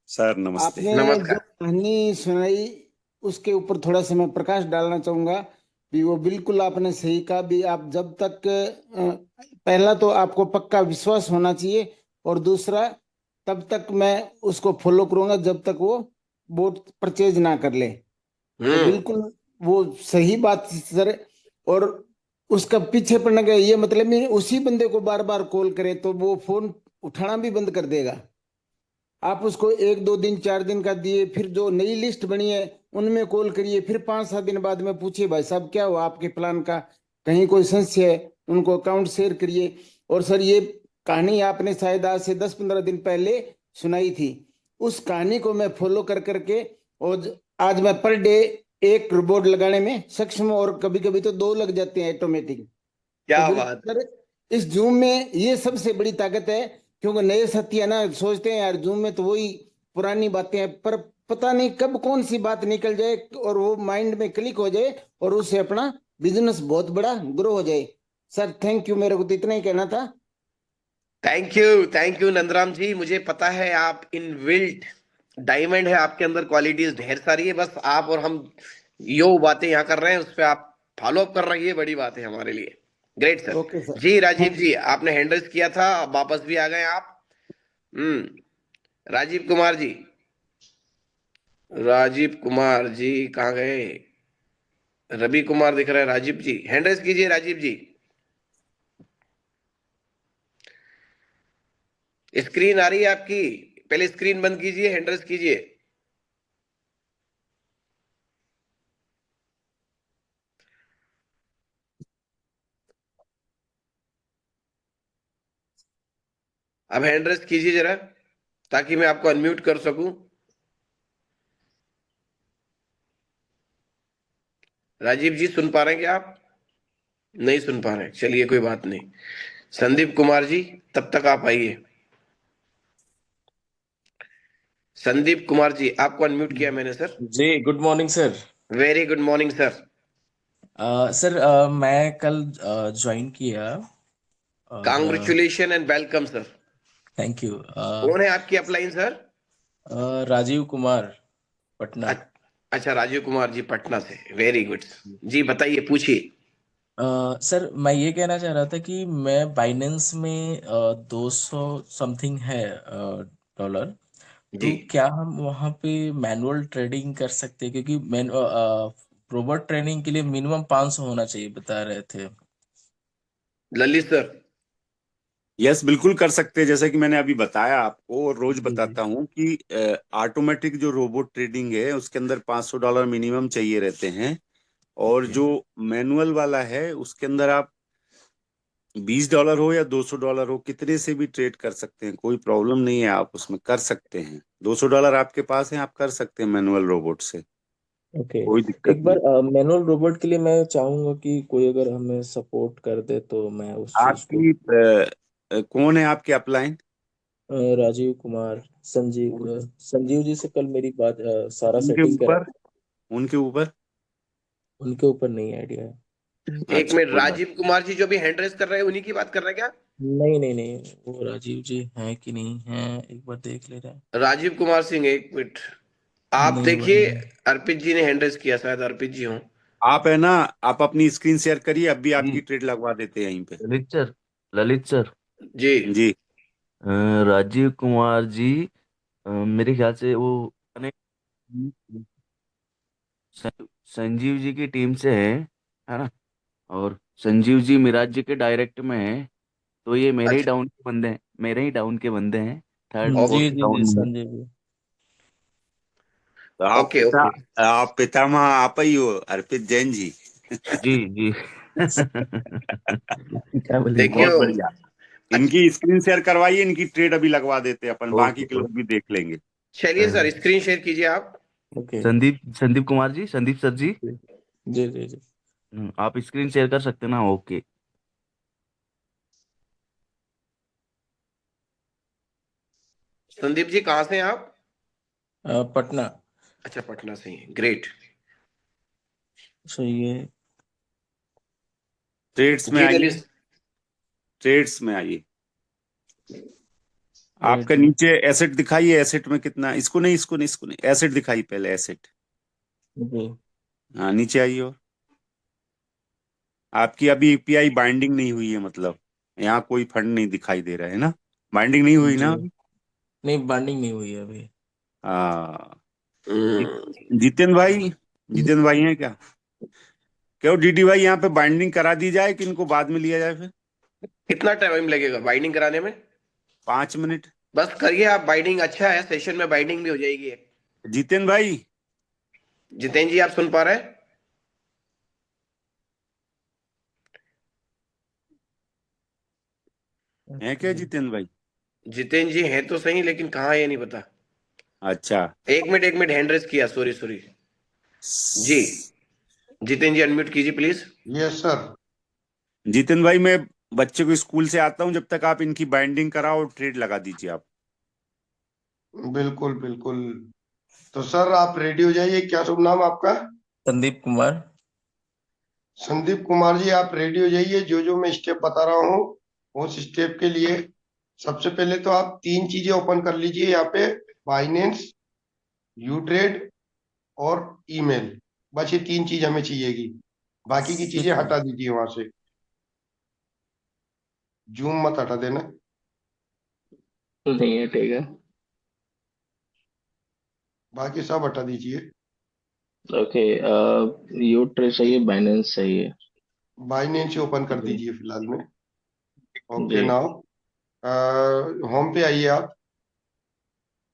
सर नमस्ते। आपने जो नमस्कार। कहानी सुनाई उसके ऊपर थोड़ा सा मैं प्रकाश डालना चाहूंगा। भी वो बिल्कुल आपने सही कहा। भी आप जब तक पहला तो आपको पक्का विश्वास होना चाहिए, और दूसरा तब तक मैं उसको फॉलो करूंगा जब तक वो बोट परचेज ना कर ले। तो हम्म। बिल्कुल वो सही बात सर। और उसका पीछे पड़ने का ये मतलब नहीं उसी बंदे को बार बार कॉल करे तो वो फोन उठाना भी बंद कर देगा। आप उसको 1 2 दिन 4 दिन का दिए, फिर जो नई लिस्ट बनी है उनमें कॉल करिए, फिर 5 7 दिन बाद में पूछिए भाई साहब क्या हुआ आपके प्लान का, कहीं कोई संशय है, उनको अकाउंट शेयर करिए। और सर ये कहानी आपने शायद आज से 10 15 दिन पहले सुनाई थी, उस कहानी को मैं फॉलो कर करके, और आज मैं पर डे एक बोर्ड लगाने में सक्षम हूं, और कभी कभी तो 2 लग जाते हैं ऑटोमेटिक। तो क्या बात बिल्कुल है। सर, इस जूम में ये सबसे बड़ी ताकत है। क्योंकि नए साथी है ना, सोचते हैं यार जूम में तो वही पुरानी बातें हैं, पर पता नहीं कब कौन सी बात निकल जाए और वो माइंड में क्लिक हो जाए, और उससे अपना बिजनेस बहुत बड़ा ग्रो हो जाए। सर थैंक यू, मेरे को तो इतना ही कहना था। थैंक यू नंदराम जी, मुझे पता है आप इन विल्ट डायमंड है, आपके अंदर क्वालिटीज ढेर सारी है, बस आप और हम यो बातें यहाँ कर रहे हैं उस पर आप फॉलो अप कर रहे हैं, ये बड़ी बात है हमारे लिए। Great sir. Okay sir. जी राजीव थैंक जी, आपने हैंडल्स किया था, अब वापस भी आ गए आप। राजीव कुमार जी। राजीव कुमार जी कहाँ गए? रवि कुमार दिख रहा है, राजीव जी हैंड रेस कीजिए, राजीव जी। स्क्रीन आ रही है आपकी? पहले स्क्रीन बंद कीजिए, हैंड रेस कीजिए। अब हैंड रेस कीजिए जरा, ताकि मैं आपको अनम्यूट कर सकूं। राजीव जी सुन पा रहे हैं क्या आप? नहीं सुन पा रहे हैं, चलिए कोई बात नहीं। संदीप कुमार जी, तब तक आप आइए। संदीप कुमार जी, आपको अनम्यूट किया मैंने सर। जी good morning sir. Very good morning sir. Sir मैं कल ज्वाइन किया और congratulation and welcome sir. Thank you. कौन है आपकी अपलाइन सर? राजीव कुमार, पटना। अच्छा, राजीव कुमार जी पटना से, वेरी गुड। जी बताइए, पूछिए। सर मैं ये कहना चाह रहा था कि मैं बाइनेंस में 200 समथिंग है डॉलर। जी, तो क्या हम वहाँ पे मैनुअल ट्रेडिंग कर सकते हैं, क्योंकि मैन रोबोट ट्रेडिंग के लिए मिनिमम 500 होना चाहिए बता रहे थे। ललित सर। यस, बिल्कुल कर सकते हैं। जैसे कि मैंने अभी बताया आपको और रोज जी जी। बताता हूँ कि ऑटोमेटिक जो रोबोट ट्रेडिंग है उसके अंदर $500 मिनिमम चाहिए रहते हैं। और ओके जो मैनुअल वाला है उसके अंदर आप $20 हो या $200 हो, कितने से भी ट्रेड कर सकते हैं, कोई प्रॉब्लम नहीं है, आप उसमें कर सकते हैं। $200 आपके पास है, आप कर सकते हैं मैनुअल रोबोट से, ओके। कोई दिक्कत एक बार नहीं। मैनुअल रोबोट के लिए मैं चाहूंगा कि कोई अगर हमें सपोर्ट कर दे तो मैं उस चीज को। आपकी कौन है आपके अपलाइन? राजीव कुमार, संजीव जी से कल मेरी बात, सारा उनके सेटिंग करा। ऊपर, उनके ऊपर। उनके ऊपर नहीं आइडिया है। एक अच्छा, मिनट, कोई बात। राजीव कुमार जी जो भी हैंड रेस कर रहे हैं उन्हीं की बात कर रहे हैं क्या? नहीं नहीं नहीं, वो राजीव जी हैं कि नहीं है, एक बार देख ले रहे हैं। राजीव कुमार सिंह, एक मिनट आप नहीं वो देखिए। नहीं। अर्पित जी ने हैंड रेस किया, शायद अर्पित जी हो। आप है ना, आप अपनी स्क्रीन शेयर करिए, अब भी जी आपकी ट्रेड लगवा देते हैं यहीं पे। ललित सर। ललित सर। जी। जी। राजीव कुमार जी, मेरे ख्याल से वो अने- संजीव जी की टीम से है ना। और संजीव जी मिराज जी के डायरेक्ट में है। तो ये मेरे ही अच्छा, डाउन के बंदे हैं, मेरे ही डाउन के बंदे हैं। थर्ड ओके जी फोर्थ जी जी, डाउन में है। संजीव जी। तो आप ओके ओके। आप पितामह आप ही हो, अर्पित जैन जी। जी जी। क्या बोलिए। देखियो। बहुत बढ़िया। अच्छा, इनकी स्क्रीन शेयर करवाइए, इनकी ट्रेड अभी लगवा देते हैं अपन, बाकी ओके के लोग भी देख लेंगे। चलिए सर, स्क्रीन शेयर कीजिए आप। ओके। संदीप संदीप कुमार जी, संदीप सर जी। जी जी जी। आप स्क्रीन शेयर कर सकते हैं ना? ओके। संदीप जी कहाँ से हैं आप? पटना। अच्छा, पटना से ही, ग्रेट। सही है। ट्रेड्स में जी आइए, ललित। ट्रेड्स में आइए। रेट आपका में। नीचे एसेट दिखाइए, एसेट में कितना, इसको नहीं, इसको नहीं, इसको नहीं, एसेट दिखाइए पहले, एसेट। जी। हाँ, नीचे आइए। और आपकी अभी एपीआई बाइंडिंग नहीं हुई है, मतलब यहाँ कोई फंड नहीं दिखाई दे रहा है ना, बाइंडिंग नहीं हुई जी ना अभी। नहीं, बाइंडिंग नहीं हुई है अभी। हाँ। हम्म, जितेन भाई, जितेन भाई हैं क्या? क्यों डीडी भाई, यहाँ पे बाइंडिंग करा दी जाए कि इनको बाद में लिया जाए फिर? कितना टाइम लगेगा बाइंडिंग कराने में? 5 मिनट। बस करिए आप बाइंडिंग, अच्छा है, सेशन में बाइंडिंग भी हो जाएगी। जितेन भाई, जितेंद्र जी, आप सुन पा रहे हैं? हैं क्या जितेन भाई? जितेंद्र जी हैं तो सही, लेकिन कहाँ है ये नहीं पता। अच्छा। एक मिनट हैंड रेस किया, सॉरी सॉरी। जी, जितेंद्र जी अनम्यूट कीजिए प्लीज। Yes sir. जितेन भाई, मैं बच्चे को स्कूल से आता हूँ, जब तक आप इनकी बाइंडिंग कराओ और ट्रेड लगा दीजिए आप। बिल्कुल बिल्कुल। तो सर आप रेडी हो जाइए। क्या शुभ नाम आपका? संदीप कुमार। संदीप कुमार जी, आप रेडी हो जाइए। जो जो मैं स्टेप बता रहा हूँ उस स्टेप के लिए सबसे पहले तो आप तीन चीजें ओपन कर लीजिए यहाँ पे। बाइनेंस, यूट्रेड और ईमेल। बस ये तीन चीज हमें चाहिएगी। बाकी की चीजें ठीक है। हटा दीजिए वहां से। जूम मत हटा देना। नहीं हटेगा। बाकी सब हटा दीजिए। ओके, यू ट्रेड चाहिए, बाइनेंस चाहिए। बाइनेंस ही ओपन कर जी। दीजिए फिलहाल में। ओके जी। नाउ होम पे आइए आप।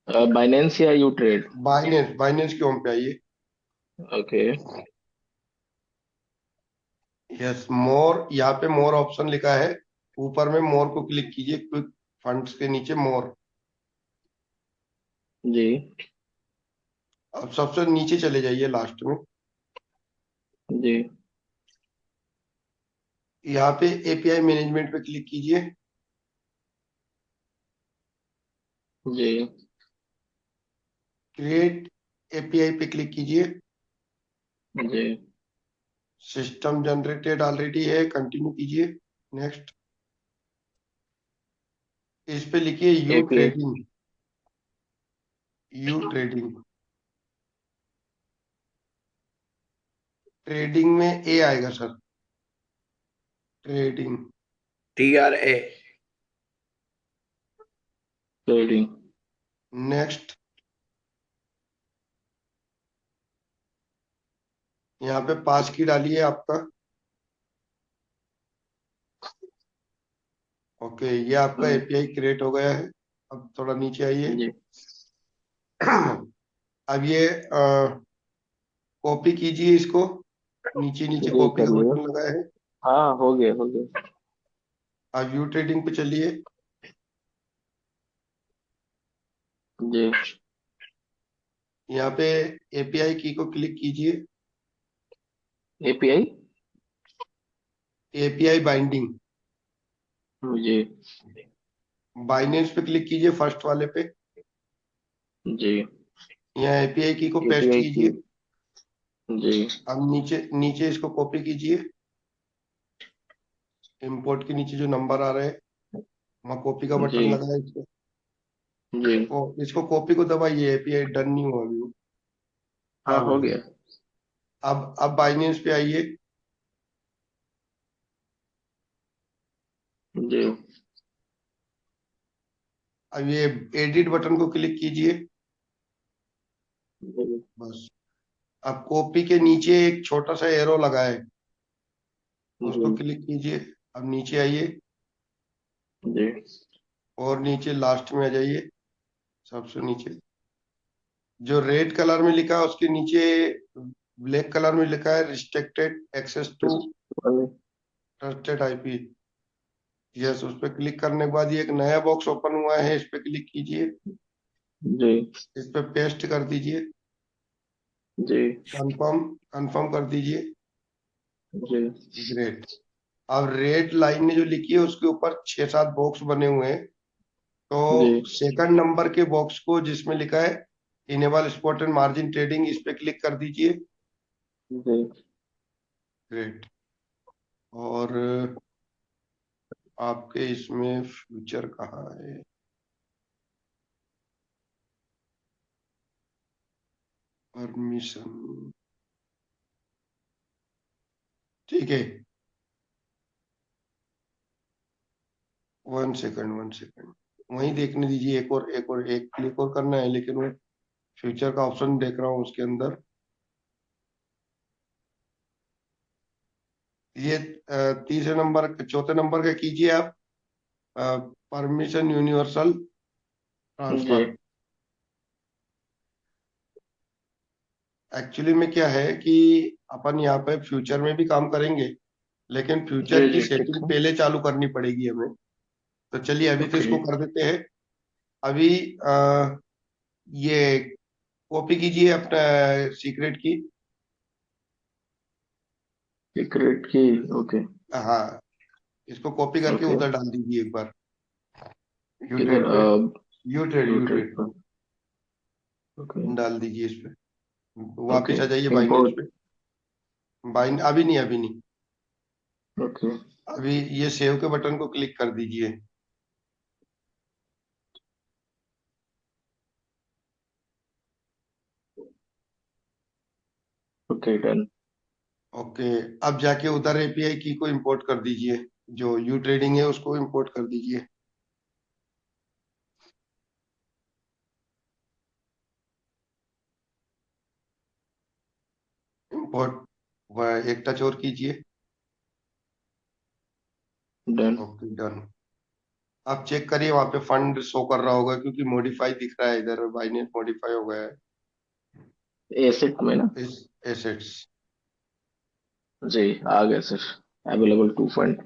बाइनेंस या यू ट्रेड? बाइनेंस बाइनेंस के होम पे आइए। ओके। यस मोर, यहाँ पे मोर ऑप्शन लिखा है, ऊपर में मोर को क्लिक कीजिए, क्विक फंड्स के नीचे मोर। जी। अब सबसे नीचे चले जाइए लास्ट में। जी। यहाँ पे एपीआई मैनेजमेंट पे क्लिक कीजिए। जी। क्रिएट एपीआई पे क्लिक कीजिए। जी। सिस्टम जनरेटेड ऑलरेडी है, कंटिन्यू कीजिए। नेक्स्ट, इस पे लिखिए you API. Trading. You trading, trading में ए आएगा sir, trading. TRA। Trading. Next, यहाँ पे पास की डालिए आपका। ओके, ये आपका एपीआई क्रिएट हो गया है। अब थोड़ा नीचे आइए। जी। अब ये कॉपी कीजिए इसको, नीचे नीचे जी कॉपी का करिए। बटन लगा है। हाँ, हो गया हो गया। अब यू ट्रेडिंग पे चलिए। जी। यहाँ पे एपीआई की को क्लिक कीजिए। एपीआई। एपीआई बाइंडिंग, जी। बाइनेंस पे क्लिक कीजिए फर्स्ट वाले पे। जी। यहाँ एपीआई की को पेस्ट एपीआई की। कीजिए। जी। अब नीचे नीचे इसको कॉपी कीजिए। इंपोर्ट के नीचे जो नंबर आ रहे हैं, वहाँ कॉपी का जी। बटन लगा है इसको। जी। इसको कॉपी को दबाइए, एपीआई डन नहीं हुआ अभी। हाँ, अब हो हो गया। गया। अब बाइनेंस पे आइए। जी। अब ये एडिट बटन को क्लिक कीजिए। जी। बस, अब कॉपी के नीचे एक छोटा सा एरो लगा है, उसको जी। क्लिक कीजिए। अब नीचे आइए जी। और नीचे लास्ट में आ जाइए, सबसे नीचे जो रेड कलर में लिखा है उसके नीचे ब्लैक कलर में लिखा है restricted access to trusted IP. Yes, उस पर क्लिक करने के बाद ये एक नया बॉक्स ओपन हुआ है, इस पे क्लिक कीजिए। जी। इस पे पेस्ट कर दीजिए। जी। कंफर्म, कंफर्म कर दीजिए। जी। ग्रेट। अब रेड लाइन ने जो लिखी है उसके ऊपर 6-7 बॉक्स बने हुए हैं, तो जी। सेकंड नंबर के बॉक्स को जिसमें लिखा है enable spot and margin trading, इस पे क्लिक कर दीजिए। जी। ग्रेट। और आपके इसमें फ्यूचर कहाँ है? परमिशन, ठीक है। 1 सेकंड 1 सेकंड, वहीं देखने दीजिए। एक क्लिक और करना है, लेकिन वो फ्यूचर का ऑप्शन देख रहा हूँ उसके अंदर। ये तीसरे नंबर चौथे नंबर का कीजिए आप, परमिशन यूनिवर्सल जी। ट्रांसफर। एक्चुअली में क्या है कि अपन यहाँ पे फ्यूचर में भी काम करेंगे, लेकिन फ्यूचर जी। की जी ठीक सेटिंग है। पहले चालू करनी पड़ेगी हमें। तो चलिए अभी तो ओके। इसको कर देते हैं। अभी ये कॉपी कीजिए अपना सीक्रेट की। सीक्रेट की। ओके। हाँ, इसको कॉपी करके ओके। उधर डाल दीजिए एक बार, यू किधर? ट्रेड पे। यू यूट्यूब ट्रेड पर। ओके। डाल दीजिए इस पे। ओके। वापिस आ जाइए बाइनेंस इंपोर्ट। पे। बाइन अभी नहीं, अभी नहीं। ओके। अभी ये सेव के बटन को क्लिक कर दीजिए। Okay done. ओके, अब जाके उधर एपीआई की को इंपोर्ट कर दीजिए, जो यू ट्रेडिंग है उसको इंपोर्ट कर दीजिए। रिपोर्ट वह एक टच और कीजिए। डन। Okay done. आप चेक करिए वहां पे फंड शो कर रहा होगा, क्योंकि मॉडिफाई दिख रहा है इधर, बाइनेंस मॉडिफाई हो गया है एसेट में ना? इस एसेट्स। जी, आ गया सर। Available 2.5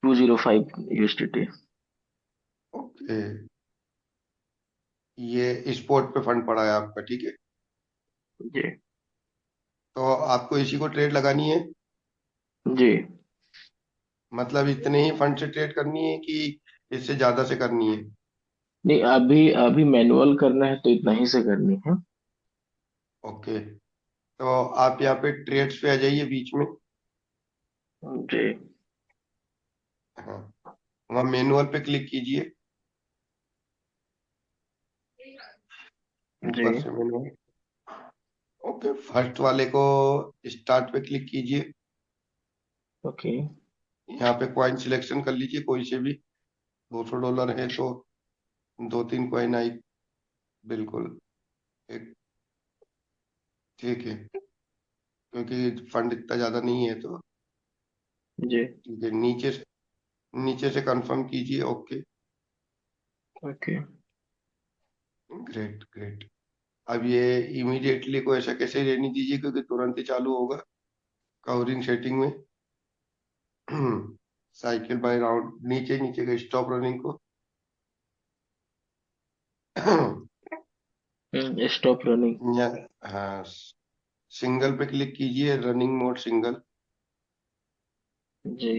205 USDT। ओके, ये स्पॉट पे फंड पड़ा है आपका, ठीक है। जी तो आपको इसी को ट्रेड लगानी है, जी। मतलब इतने ही फंड से ट्रेड करनी है कि इससे ज्यादा से करनी है? नहीं, अभी अभी मैनुअल करना है तो इतना ही से करनी है। ओके, तो आप यहाँ पे ट्रेड्स पे आ जाइए बीच में। जी हाँ, वहाँ मैनुअल पे क्लिक कीजिए, जी। ऊपर से मैनुअल। ओके, फर्स्ट वाले को स्टार्ट पे क्लिक कीजिए। ओके। यहाँ पे कॉइन सिलेक्शन कर लीजिए कोई से भी। $200 है तो 2-3 कॉइन आई, बिल्कुल एक, ठीक है, क्योंकि फंड इतना ज्यादा नहीं है तो जी ठीक है। नीचे से कंफर्म कीजिए। Okay, okay. Great great. अब ये इमीडिएटली को ऐसा कैसे रहने दीजिए, क्योंकि तुरंत ही चालू होगा कवरिंग सेटिंग में। साइकिल बाय राउंड नीचे नीचे का स्टॉप रनिंग को। Stop running. हाँ, सिंगल पे क्लिक कीजिए, रनिंग मोड सिंगल। जी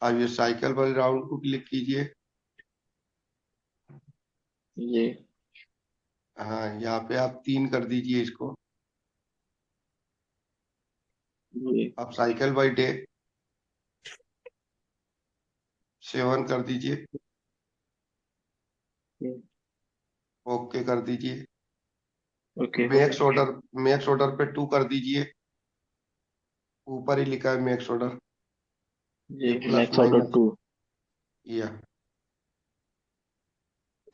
अब ये साइकिल बाय राउंड को क्लिक कीजिए। जी हाँ, यहाँ पे आप 3 कर दीजिए इसको। जी। अब साइकिल बाय डे 7 कर दीजिए। ओके कर दीजिए। ओके मैक्स ऑर्डर पे 2 कर दीजिए, ऊपर ही लिखा है मैक्स ऑर्डर, जी। ये प्लस मैक्स ऑर्डर माइनस 2। या।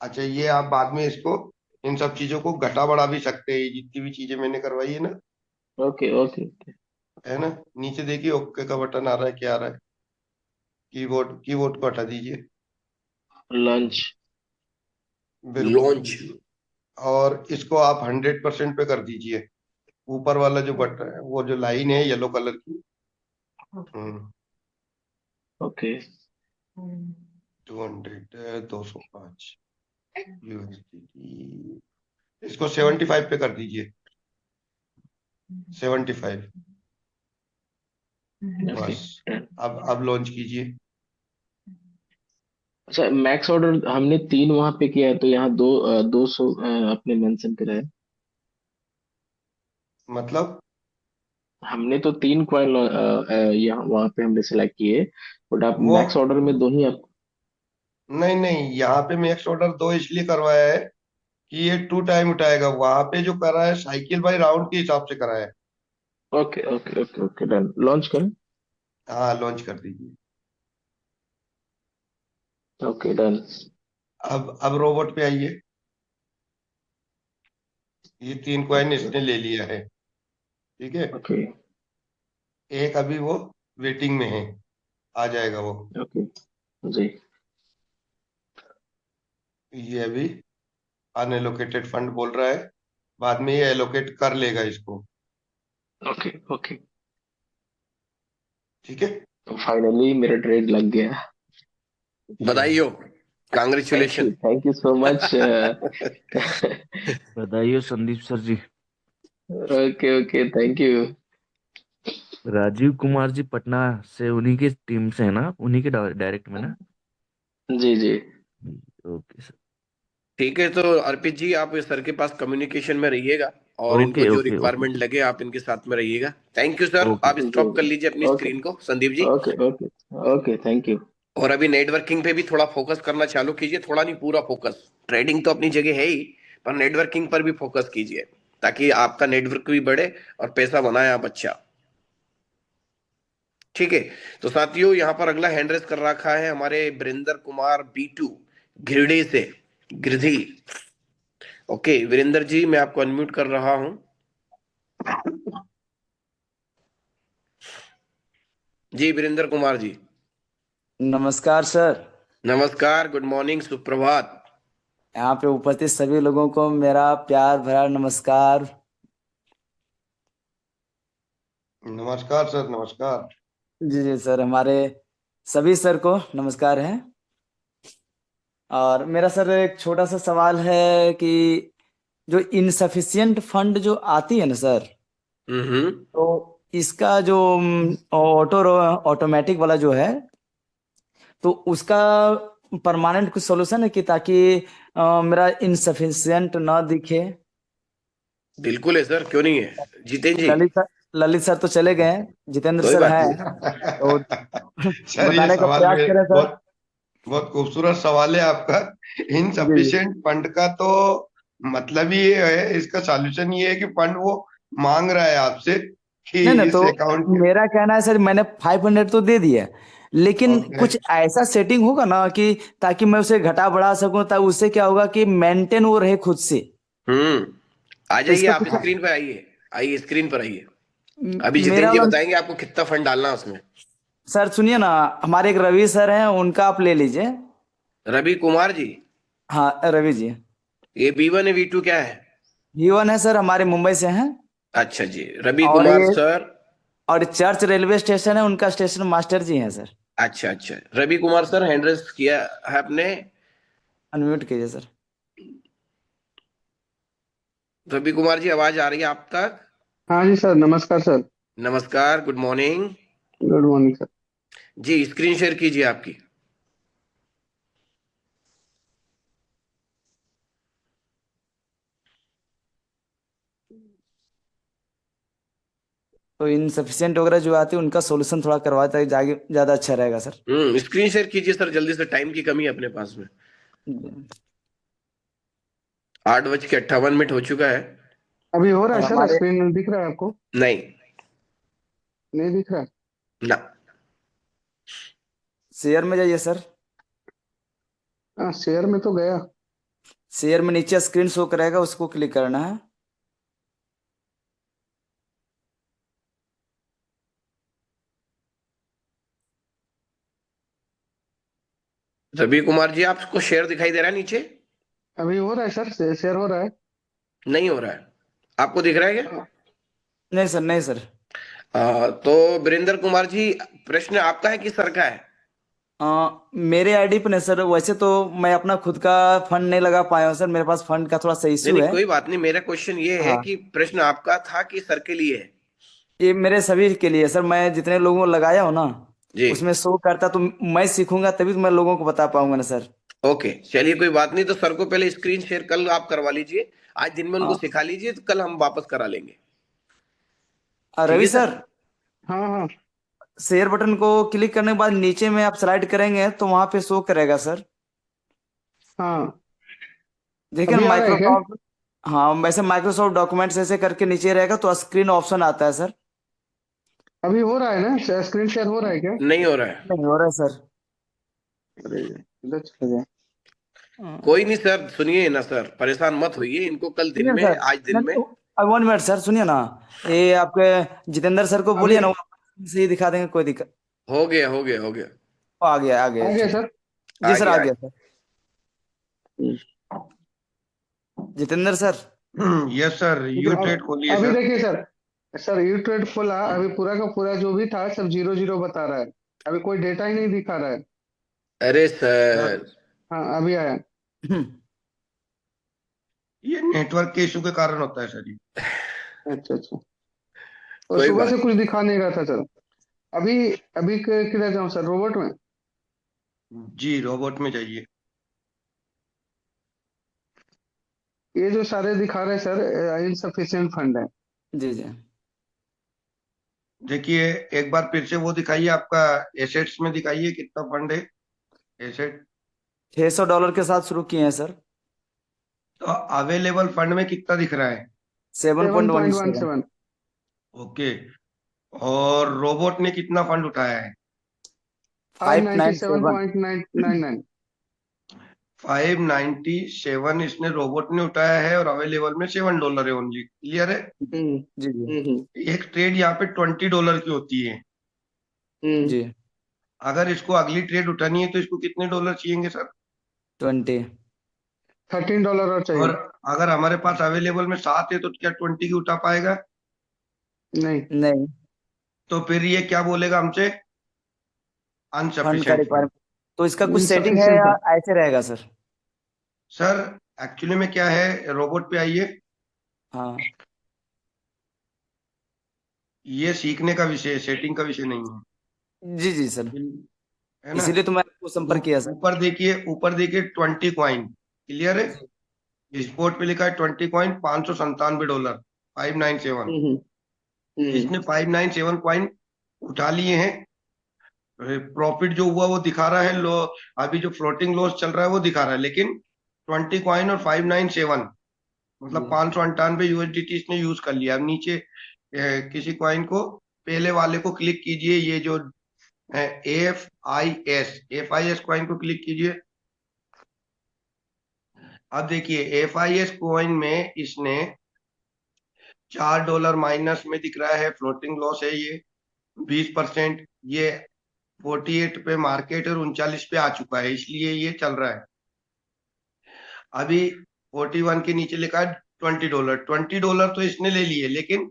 अच्छा, ये आप बाद में इसको, इन सब चीजों को घटा बढ़ा भी सकते हैं, ये जितनी भी चीजें मैंने करवाई है ना, ओके ओके ओके। है ना। नीचे देखिए ओके का बटन आ रहा है, क्या आ रहा है? कीबोर्ड को हटा दीजिए, लंच। बिल्कुल। लॉन्च। और इसको आप 100% पे कर दीजिए। ऊपर वाला जो बटन है, वो जो लाइन है येलो कलर की, ओके 205 USDT, इसको 75 पे कर दीजिए, 75। ओके। बस, अब लॉन्च कीजिए। अच्छा, मैक्स ऑर्डर हमने 3 वहां पे किया है तो यहाँ 200 आपने मेंशन करा है। मतलब हमने तो 3 कॉइन यहाँ वहां पे हमने सिलेक्ट किए, बट आप वो, मैक्स ऑर्डर में 2 ही आप। नहीं नहीं, यहाँ पे मैक्स ऑर्डर 2 इसलिए करवाया है कि ये 2 टाइम उठाएगा। वहां पे जो करा है साइकिल बाय राउंड के हिसाब से करा है। Okay okay okay okay. Done. Launch करें। हाँ, लॉन्च कर दीजिए। Okay done. अब रोबोट पे आइए। ये 3 कॉइन ओके इसने ले लिया है, ठीक है। ओके एक अभी वो वेटिंग में है, आ जाएगा वो। ओके। जी ये अभी अनएलोकेटेड फंड बोल रहा है, बाद में ये एलोकेट कर लेगा इसको, ओके ओके। ठीक है। तो फाइनली मेरा ट्रेड लग गया। बधाई हो, congratulation. Thank you so much. बधाई हो Sandeep sir ji. Okay okay, thank you. Rajiv Kumar ji Patna से, उन्हीं की टीम से है ना, उन्हीं के डायरेक्ट में ना? जी जी। Okay sir. ठीक है, तो अर्पित जी आप इस सर के पास कम्युनिकेशन में रहिएगा, और इनको ओके जो ओके ओके रिक्वायरमेंट लगे आप इनके साथ में रहिएगा। Thank you sir, okay. आप जी स्टॉप कर जी। लीजिए अपनी ओके स्क्रीन को Sandeep ji. Okay okay okay, thank you. और अभी नेटवर्किंग पे भी थोड़ा फोकस करना चालू कीजिए, थोड़ा नहीं पूरा फोकस। ट्रेडिंग तो अपनी जगह है ही, पर नेटवर्किंग पर भी फोकस कीजिए, ताकि आपका नेटवर्क भी बढ़े और पैसा बनाए आप अच्छा। ठीक है, तो साथियों यहाँ पर अगला हैंड रेस कर रखा है हमारे ब्रिंदर कुमार B2 गिरडी से, गिरधी। ओके वीरेंद्र जी, मैं आपको अनम्यूट कर रहा हूं। जी वीरेंद्र कुमार जी। नमस्कार सर। नमस्कार, गुड मॉर्निंग, सुप्रभात। यहाँ पे उपस्थित सभी लोगों को मेरा प्यार भरा नमस्कार। नमस्कार सर, नमस्कार। जी जी सर, हमारे सभी सर को नमस्कार है। और मेरा सर एक छोटा सा सवाल है कि जो इनसफिशियंट फंड जो आती है ना सर, हम्म। तो इसका जो ऑटोमेटिक वाला जो है, तो उसका परमानेंट कुछ सोल्यूशन है कि ताकि मेरा इनसफिशियंट ना दिखे। बिल्कुल है सर, क्यों नहीं है जितेंद्र जी। ललित सर, ललित सर तो चले गए हैं, जितेंद्र कोई सर बात हैं, नहीं। तो सर, ये बताने का सवाल प्रयास में करें सर। बहुत बहुत खूबसूरत सवाल है आपका। जी जी। इनसफिशिएंट फंड का तो मतलब ही ये है, इसका सॉल्यूशन ये है कि फंड वो मांग रहा है आपसे कि नहीं नहीं, इस तो अकाउंट के। मेरा कहना है सर, मैंने 500 तो दे दिया, लेकिन ओके। कुछ ऐसा सेटिंग होगा ना कि ताकि मैं उसे घटा बढ़ा सकूं, ताकि उससे क्या होगा कि मेंटेन वो रहे खुद से। हम्म। आ तो जाइए, इसका आप कुछ स्क्रीन पर आइए। आइए स्क्रीन पर आइए। अभी जितेंद्र मेरा जी वाला बताएंगे आपको कितना फंड डालना है उसमें। सर सुनिए ना, हमारे एक रवि सर हैं, उनका आप ले लीजिए। रवि कुमार जी। हाँ रवि जी। ये B1 है, V2 क्या है? जीवन है सर, हमारे मुंबई से हैं। अच्छा जी, रवि और कुमार ये सर। और चर्च रेलवे स्टेशन है, उनका स्टेशन मास्टर जी हैं सर। अच्छा अच्छा, Ravi Kumar sir hand raise किया है आपने। अनम्यूट कीजिए सर। रवि कुमार जी, आवाज आ रही है आप तक? हाँ जी सर, नमस्कार सर। नमस्कार, good morning. Good morning sir. जी, स्क्रीन शेयर कीजिए आपकी। तो इनसफिशियंट वगैरह जो आती है उनका सोल्यूशन थोड़ा करवाता है, ज्यादा अच्छा रहेगा सर। स्क्रीन शेयर कीजिए सर, जल्दी से, टाइम की कमी है अपने पास में। 8:58 हो चुका है। अभी हो रहा और है सर? हमारे स्क्रीन दिख रहा है आपको? नहीं। नहीं दिख रहा है? ना। शेयर में जाइए सर। हाँ, शेयर में तो गया। शेयर में नीचे स्क्रीन शो करेगा, उसको क्लिक करना है। रवि कुमार जी, आपको शेयर दिखाई दे रहा है नीचे? अभी हो रहा है सर, शेयर हो रहा है। नहीं हो रहा है। आपको दिख रहा है क्या? नहीं सर, नहीं सर। तो वीरेंद्र कुमार जी, प्रश्न आपका है कि सर का है? मेरे आईडी पे नहीं सर, वैसे तो मैं अपना खुद का फंड नहीं लगा पाया हूँ सर, मेरे पास फंड का थोड़ा सा नहीं इश्यू नहीं, है। कोई बात नहीं। मेरा क्वेश्चन ये है हाँ, कि प्रश्न आपका था कि सर के लिए है? ये मेरे सभी के लिए सर, मैं जितने लोगों को लगाया हूँ ना, जी। उसमें शो करता, तो मैं सीखूंगा तभी तो मैं लोगों को बता पाऊंगा ना सर। ओके, चलिए कोई बात नहीं। तो सर को पहले स्क्रीन शेयर कल आप करवा लीजिए। आज दिन में उनको हाँ, सिखा लीजिए, तो कल हम वापस करा लेंगे। ठीक रवि है सर, सर। हाँ हाँ। शेयर बटन को क्लिक करने के बाद नीचे में आप स्लाइड करेंगे तो वहां पे शो करेगा सर। हाँ, देखिए ना, अभी आ रहा है क्या? माइक्रोसॉफ्ट, हाँ वैसे माइक्रोसॉफ्ट डॉक्यूमेंट्स ऐसे करके नीचे रहेगा तो स्क्रीन ऑप्शन आता है सर। अभी हो रहा है ना? स्क्रीन शेयर हो रहा है क्या? नहीं हो रहा है। नहीं हो रहा है सर। अरे, इधर चले गए। कोई नहीं सर, सुनिए ना सर, परेशान मत होइए। इनको कल दिन सुनिए ना में, सर, आज दिन में। वन मिनट सर, सुनिए ना, ये आपके जितेंद्र सर को अभी बोलिए ना, वो सही दिखा देंगे, कोई दिक्कत। हो गया, हो गया, हो गया। आ गया, आ आ गया, गया ठीक। सर। जी आ सर, आ गया, आ गया गया। Sir. Jitendra sir. Yes sir, तो यू ट्रेड खोलिए अभी सर। देखिए सर, सर यू ट्रेड खोला, अभी पूरा का पूरा जो भी था सब जीरो जीरो बता रहा है। अभी कोई डेटा ही नहीं दिखा रहा है। अरे सर। हाँ, अभी आया। ये नेटवर्क के इशू के कारण होता है सर ये। अच्छा अच्छा। और कोई सुबह बात से कुछ दिखा नहीं रहा था सर। अभी अभी किधर जाऊँ सर, रोबोट में? जी, रोबोट में जाइए। ये जो सारे दिखा रहे हैं सर, इनसफिशिएंट फंड है। जी जी। देखिए, एक बार फिर से वो दिखाइए, आपका एसेट्स में दिखाइए कितना फंड है। एसेट। $600 के साथ शुरू किए हैं सर। तो अवेलेबल फंड में कितना दिख रहा है? 7.17। 7.17। ओके। और रोबोट ने कितना फंड उठाया है? Five five ninety nine seven seven point nine nine nine 597 इसने रोबोट ने उठाया है और अवेलेबल में $7 है ओनली। क्लियर है? जी जी एक ट्रेड यहाँ पे $20 की होती है। जी। अगर इसको अगली ट्रेड उठानी है तो इसको कितने डॉलर चाहिए सर? 20। $13 और और चाहिए। अगर हमारे पास अवेलेबल में 7 है तो क्या 20 की उठा पाएगा? नहीं, नहीं, तो फिर ये क्या बोलेगा हमसे? फंड का अनसफिशिएंट फंड। रिक्वायरमेंट। तो इसका कुछ सेटिंग है इनसफिशिएंट या फंड। ऐसे रहेगा सर? सर एक्चुअली में क्या है, रोबोट पे आइए, हाँ ये सीखने का विषय है, सेटिंग का विषय नहीं है। जी जी सर, है ना? इसीलिए तो मैं आपको संपर्क किया सर। ऊपर देखिए 20 कॉइन। क्लियर है? इस बोर्ड पे लिखा है 20 कॉइन, $597, 597। इसने 597 कॉइन उठा लिए हैं। प्रॉफिट जो हुआ वो दिखा रहा है, लो अभी जो फ्लोटिंग लॉस चल रहा है वो दिखा रहा है, लेकिन 20 कॉइन और 597 मतलब $598 इसने यूज कर लिया। अब नीचे किसी कॉइन को, पहले वाले को क्लिक कीजिए, ये जो एफ आई एस कॉइन को क्लिक कीजिए। अब देखिए एफ कॉइन में इसने $4 माइनस में दिख रहा है, फ्लोटिंग लॉस है ये 20%। ये 48 पे मार्केट और 39 पे आ चुका है, इसलिए ये चल रहा है। अभी 41 के नीचे लिखा है $20 तो इसने ले लिए, लेकिन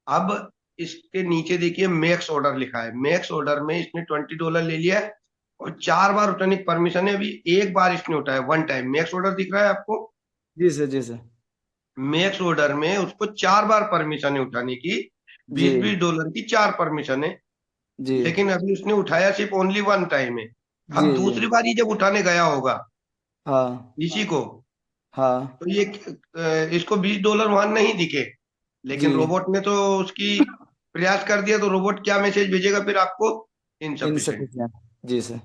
अब इसके नीचे देखिए मैक्स ऑर्डर लिखा है। मैक्स ऑर्डर में इसने $20 ले लिया है और 4 बार उठाने की परमिशन है। अभी एक बार इसने उठाया, वन टाइम। मैक्स ऑर्डर दिख रहा है आपको? जी सर जी सर। मैक्स ऑर्डर में उसको 4 बार परमिशन है उठाने की, जी $20 की 4 परमिशन है, जी लेकिन अभी उसने उठाया सिर्फ ओनली वन टाइम है। जी अब जी। दूसरी बार ये जब उठाने गया होगा हाँ इसी को, हाँ तो ये इसको $20 वहां नहीं दिखे, लेकिन जी। रोबोट ने तो उसकी प्रयास कर दिया, तो रोबोट क्या मैसेज भेजेगा फिर आपको? इनसफिशिएंट। इनसफिशिएंट। जी सर।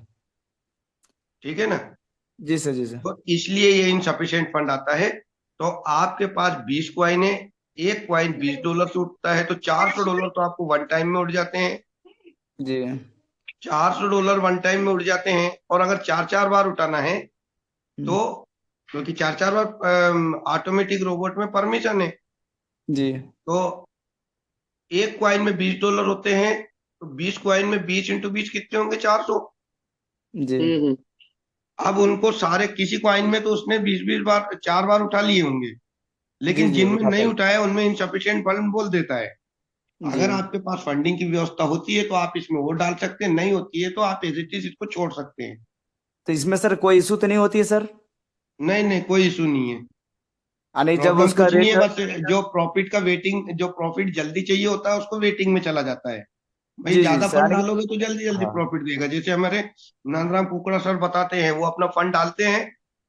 ठीक है ना? जी सर जी सर। तो इसलिए ये इनसफिशिएंट फंड आता है। तो आपके पास 20 क्वाइन है, एक क्वाइन $20 से उठता है, तो $400 तो आपको वन टाइम में उठ जाते हैं। जी $400 वन टाइम में उठ जाते हैं। और अगर 4-4 बार उठाना है तो, क्योंकि 4-4 बार ऑटोमेटिक रोबोट में परमिशन है, जी तो एक क्वाइन में $20 होते हैं, तो 20 क्वाइन में 20 इंटू 20 कितने होंगे? 400। जी अब उनको सारे, किसी क्वाइन में तो उसने 20-20 बार 4 बार उठा लिए होंगे, जी लेकिन जी जिनमें उठा नहीं पाए। उठाया उनमें इनसफिशिएंट फंड बोल देता है। जी अगर आपके पास फंडिंग की व्यवस्था होती है तो आप इसमें और डाल सकते हैं, नहीं होती है तो आप एज इट इज इसको छोड़ सकते हैं। तो इसमें सर कोई इशू तो नहीं होती है सर? नहीं नहीं, कोई इशू नहीं है। यानी जब प्रॉब्लम उसका कुछ नहीं रेट। है, बस जो प्रॉफिट का वेटिंग, जो प्रॉफिट जल्दी चाहिए होता है उसको वेटिंग में चला जाता है। भाई जी जी ज्यादा सर फंड यानी। डालोगे तो जल्दी जल्दी हाँ। प्रॉफिट देगा। जैसे हमारे नंदराम कुकड़ा सर बताते हैं, वो अपना फंड डालते हैं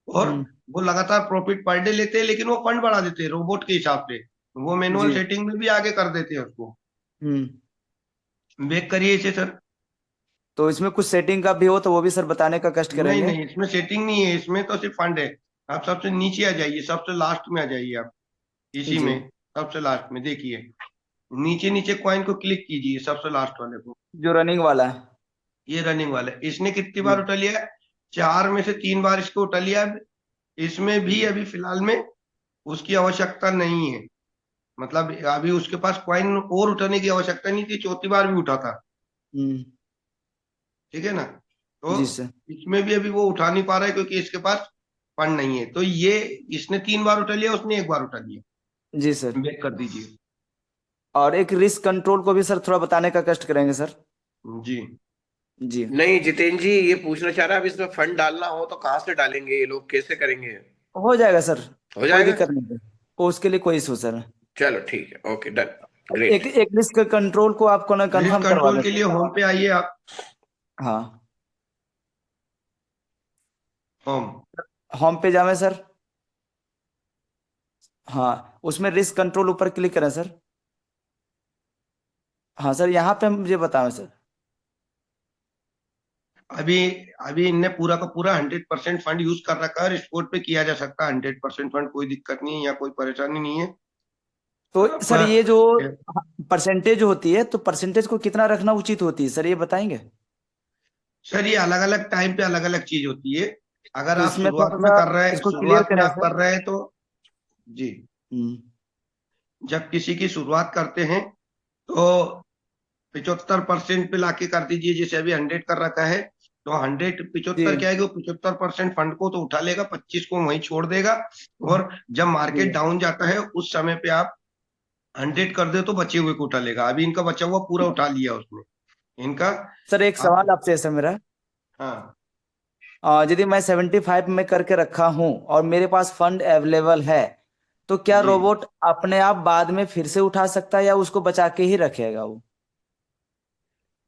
और वो लगातार प्रॉफिट पर डे लेते हैं, लेकिन वो फंड बढ़ा देते हैं रोबोट के हिसाब से। वो मैनुअल जी। सेटिंग में भी आगे कर देते हैं उसको। हम्म। बेक करिए इसे सर। तो इसमें कुछ सेटिंग का भी हो तो वो भी सर बताने का कष्ट नहीं करेंगे। नहीं, इसमें सेटिंग नहीं है, इसमें तो सिर्फ फंड है। आप सबसे नीचे आ जाइए, सबसे लास्ट में आ जाइए आप, इसी जी में सबसे लास्ट में देखिए, नीचे नीचे कॉइन को क्लिक कीजिए, सबसे लास्ट वाले को। जो रनिंग वाला है। ये रनिंग वाला है। इसने कितनी जी बार उठा लिया है? 4 में से 3 बार इसको उठा लिया है। इसमें भी अभी फिलहाल में उसकी आवश्यकता नहीं है, मतलब अभी उसके पास कॉइन और उठाने की आवश्यकता नहीं थी, चौथी बार भी उठा था। हम्म। ठीक है ना? तो जी सर। इसमें भी अभी वो उठा नहीं पा रहा है क्योंकि इसके पास फंड नहीं है। तो ये, इसने 3 बार उठा लिया, उसने 1 बार उठा लिया। जी सर। बैक कर दीजिए। और एक रिस्क कंट्रोल को भी सर थोड़ा बताने का कष्ट करेंगे सर। जी जी। नहीं जितेंद्र जी, ये पूछना चाह रहा है अब इसमें फंड डालना हो तो कहाँ से डालेंगे, ये लोग कैसे करेंगे? हो जाएगा सर, हो कोई जाएगा? दिक्कत नहीं है। वो उसके लिए कोई इशू सर। चलो ठीक है, ओके डन, एक ग्रेट। एक रिस्क कंट्रोल को आपको ना रिस्क कंफर्म करवा कंट्रोल दें के लिए होम पे आइए आप। हाँ होम होम पे जावे सर। हाँ उसमें रिस्क कंट्रोल ऊपर क्लिक करें सर। हाँ सर यहाँ पे मुझे बताओ सर। अभी अभी इनने पूरा का पूरा 100% फंड यूज कर रखा है। रिपोर्ट पे किया जा सकता है 100% फंड, कोई दिक्कत नहीं है या कोई परेशानी नहीं है। तो सर ये जो आपका परसेंटेज होती है तो परसेंटेज को कितना रखना उचित होती है सर, ये बताएंगे? सर, ये अलग अलग टाइम पे अलग अलग चीज होती है। अगर तो आप इसमें शुरुआत थोड़ा में सा कर रहे हैं, इसको क्लियर शुरुआत में करें आप सर। कर रहे हैं तो जी, हम्म। जब किसी की शुरुआत करते हैं तो 75% पे लाके कर दीजिए। जैसे अभी 100 कर रखा है तो 175 जी क्या है कि वो 75% फंड को तो उठा लेगा, 25 को वहीं छोड़ देगा। और जब जी मार्केट डाउन जाता है उस समय पे आप 100 कर दे तो बचे हुए को उठा लेगा। अभी इनका बचा हुआ पूरा उठा लिया उसने इनका। सर, एक आप सवाल आपसे है सर मेरा। हाँ यदि मैं 75 में करके रखा हूं और मेरे पास फंड अवेलेबल है, तो क्या जी, रोबोट अपने आप बाद में फिर से उठा सकता है या उसको बचा के ही रखेगा वो?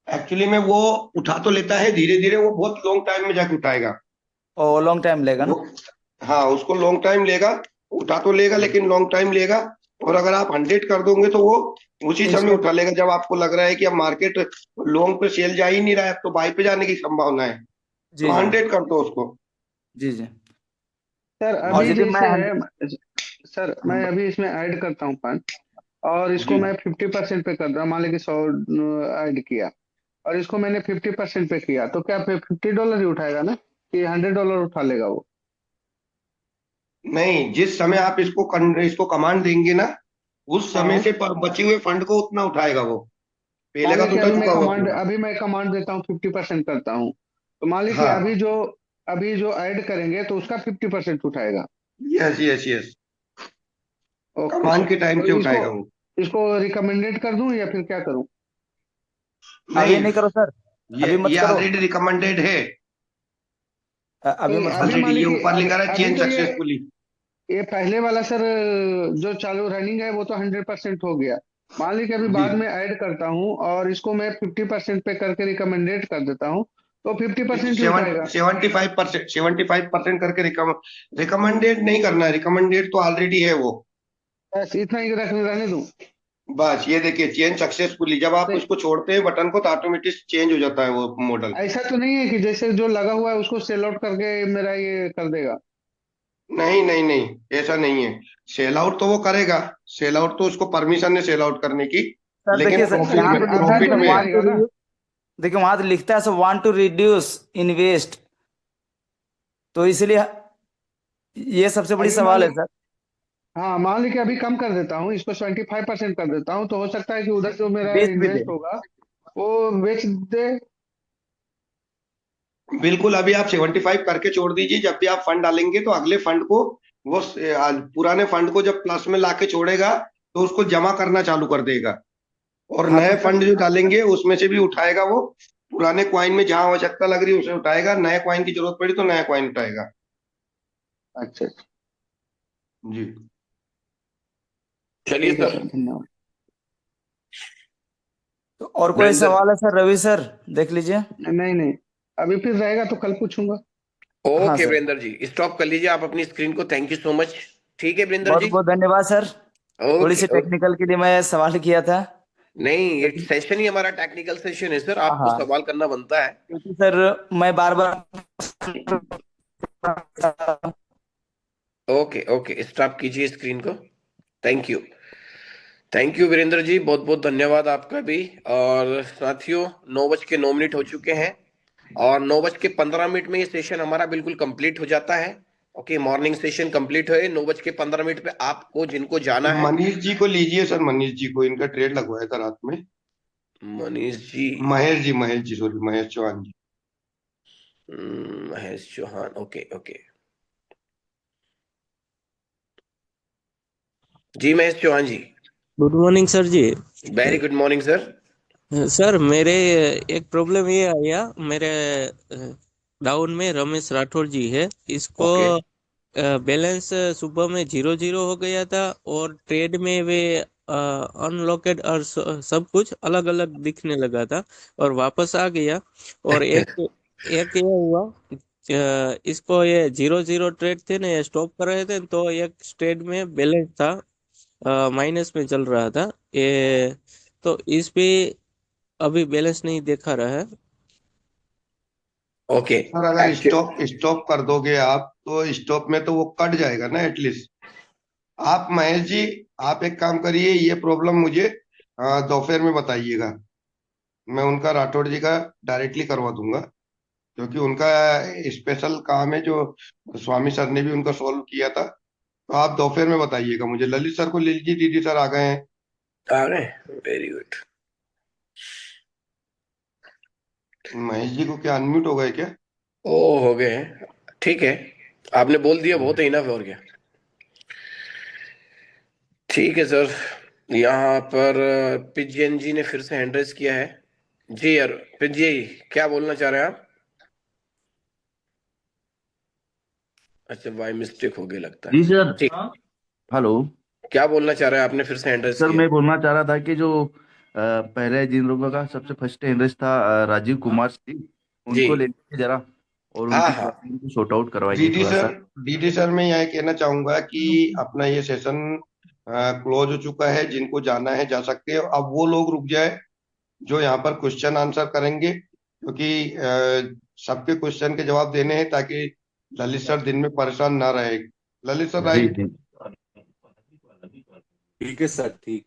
एक्चुअली में वो उठा तो लेता है धीरे धीरे, वो बहुत लॉन्ग टाइम में जाके उठाएगा और लॉन्ग टाइम लेगा वो। ना? हाँ, उसको लॉन्ग टाइम लेगा, उठा तो लेगा लेकिन लॉन्ग टाइम लेगा। और अगर आप 100 कर दोगे तो वो उसी समय इंस्टेंट। उठा लेगा जब आपको लग रहा है कि अब मार्केट लॉन्ग पे सेल जा ही नहीं रहा है, अब तो बाई पे जाने की संभावना है, तो जी जी 100 कर दो उसको। जी जी। सर और अभी जी यदि जैसे मैं है, सर मैं अभी इसमें ऐड करता हूँ फंड, और इसको जी, मैं 50% पे कर रहा हूँ। मान लीजिए 100 ऐड किया और इसको मैंने 50% पे किया, तो क्या $50 ही उठाएगा ना, कि $100 उठा लेगा वो? नहीं, जिस समय आप इसको कमांड देंगे ना, उस समय हाँ, से बचे हुए फंड को उतना उठाएगा वो। पहले मान का ली तो कि उठा चुका हुआ पूरा। अभी मैं कमांड देता हूँ 50% करता हूँ, तो मान ली कि हाँ, अभी जो ऐड करेंगे तो उसका 50% उठाएगा। Yes yes yes, okay sir, command के टाइम तो से इसको उठाएगा वो। इसको रिकमेंडेड कर दूं या फिर क्या करूं? अभी नहीं, नहीं करो सर। ये अभी मत ये करो। ऑलरेडी रिकमेंडेड है। अभी नहीं, मत अभी करो। मान ऑलरेडी ली ये कि ऊपर लिखा रहा है, अभी चेंज तो सक्सेसफुली। ये पहले वाला सर जो चालू रनिंग है वो तो 100% हो गया। मान ली कि अभी जी, बाद में ऐड करता हूँ और इसको मैं 50% पे करके रिकमेंडेड कर देता हूँ, तो 50% ही उठाएगा। 75% करके रिकमेंडेड नहीं करना है, रिकमेंडेड तो ऑलरेडी है वो। बस इतना ही रहने दूं? बस ये देखिए, चेंज सक्सेसफुली, जब आप नहीं, उसको छोड़ते हैं बटन को तो ऑटोमेटिक चेंज हो जाता है वो मॉडल। ऐसा तो नहीं है कि जैसे जो लगा हुआ है उसको सेल आउट करके मेरा ये कर देगा? नहीं नहीं नहीं, ऐसा नहीं है। सेल आउट तो वो करेगा, सेल आउट तो उसको परमिशन है सेल आउट करने की, सर लेकिन देखिए सर, प्रॉफिट यहाँ में, तो लेकिन लिखा अभी है प्रॉफिट तो सर में नहीं है। वांट टू करेगा ना? रिड्यूस। देखिए वहां तो लिखता है sir want to reduce invest, तो इसलिए ये सबसे बड़ी अभी मान सवाल ली, है सर। हाँ मान ली कि अभी कम कर देता हूँ, इसको 25% कर देता हूँ, तो हो सकता है कि उधर जो मेरा बेच भी दे। इन्वेस्ट होगा वो बेच दे। बिल्कुल, अभी आप 75 करके छोड़ दीजिए, जब भी आप फंड डालेंगे तो अगले फंड को वो पुराने फंड को जब प्लस में लाके छोड़ेगा तो उसको जमा करना चालू कर देगा। और हाँ तो नए सर। फंड जो डालेंगे उसमें से भी उठाएगा वो। पुराने क्वाइन में जहां आवश्यकता लग रही है उसे उठाएगा, नए क्वाइन की जरूरत पड़ी तो नया क्वाइन उठाएगा। अच्छा, जी, चलिए ठीक है सर। सर, धन्यवाद। तो और कोई वीरेंद्र। सवाल है सर? रवि सर देख लीजिए। नहीं नहीं, अभी फिर रहेगा तो कल पूछूंगा। हाँ okay sir. Virendra ji, stop कर लीजिए आप अपनी स्क्रीन को। Thank you so much. ठीक है वीरेंद्र बहुत जी। बहुत धन्यवाद सर। थोड़ी ओके सी ओके। टेक्निकल के लिए मैं सवाल किया था, नहीं, ये लेकिन सेशन ही हमारा टेक्निकल सेशन है सर, हाँ आपको हाँ, सवाल करना बनता है। क्योंकि सर मैं बार बार ओके ओके, स्टॉप कीजिए स्क्रीन को। Thank you. Thank you Virendra ji, बहुत बहुत धन्यवाद आपका भी। और साथियों, 9:09 हो चुके हैं और 9:15 में ये सेशन हमारा बिल्कुल कंप्लीट हो जाता है। ओके, मॉर्निंग सेशन कंप्लीट है। 9:15 पे आपको जिनको जाना है। मनीष जी को लीजिए सर, मनीष जी को, इनका ट्रेड लगवाया था रात में। Manish ji. Mahesh ji sorry, Mahesh Chauhan ji. Mahesh Chauhan, okay okay. जी Mahesh Chauhan ji. Good morning sir ji. Very good morning sir. Sir मेरे एक प्रॉब्लम ये आया, मेरे डाउन में रमेश राठौर जी है, इसको ओके बैलेंस सुबह में 0-0 हो गया था और ट्रेड में वे अनलॉकेड और सब कुछ अलग अलग दिखने लगा था और वापस आ गया। और एक एक ये हुआ, इसको ये 0-0 ट्रेड थे ना, ये स्टॉप कर रहे थे तो एक ट्रेड में बैलेंस था, माइनस में चल रहा था ये, तो इस पे अभी बैलेंस नहीं देखा रहा है। ओके। सर अगर एक्चुअली स्टॉप स्टॉप कर दोगे आप तो स्टॉप में तो वो कट जाएगा ना एटलीस्ट। आप महेश जी, आप एक काम करिए, ये प्रॉब्लम मुझे दोपहर में बताइएगा, मैं उनका राठौड़ जी का डायरेक्टली करवा दूंगा। क्योंकि उनका स्पेशल काम है जो स्वामी सर ने भी उनका सॉल्व किया था। तो आप दोपहर में बताइएगा मुझे। ललित सर को ले लीजिए, डीडी सर आ गए हैं। आ गए, वेरी गुड। महेश जी को क्या अनम्यूट हो गए क्या? ओ हो गए हैं, ठीक है, आपने बोल दिया, बहुत है इनफ, और क्या। ठीक है सर, यहाँ पर पिजन जी ने फिर से हैंड रेज किया है। जी यार पिजय, क्या बोलना चाह रहे हैं आप? अच्छा, बाय मिस्टेक हो गया लगता जी है। सर। ठीक, हेलो क्या बोलना चाह रहे हैं? आपने फिर से हैंड रेज सर, किया। मैं बोलना चाह रहा था कि जो पहले जिन लोगों का सबसे फर्स्ट इंटरेस्ट था, राजीव कुमार जी, जी, उनको ले लीजिए जरा, और हाँ उनकी हाँ। प्रॉब्लम को सॉर्ट आउट करवाइए डीडी थोड़ा सर, सा। डीडी सर मैं यहाँ कहना चाहूंगा कि अपना ये सेशन क्लोज हो चुका है। जिनको जाना है जा सकते हैं। अब वो लोग रुक जाए जो यहाँ पर क्वेश्चन आंसर करेंगे, क्योंकि सबके क्वेश्चन के जवाब देने हैं, ताकि ललित सर दिन में परेशान ना रहे। ललित सर जी राइट? जी। ठीक है सर, ठीक।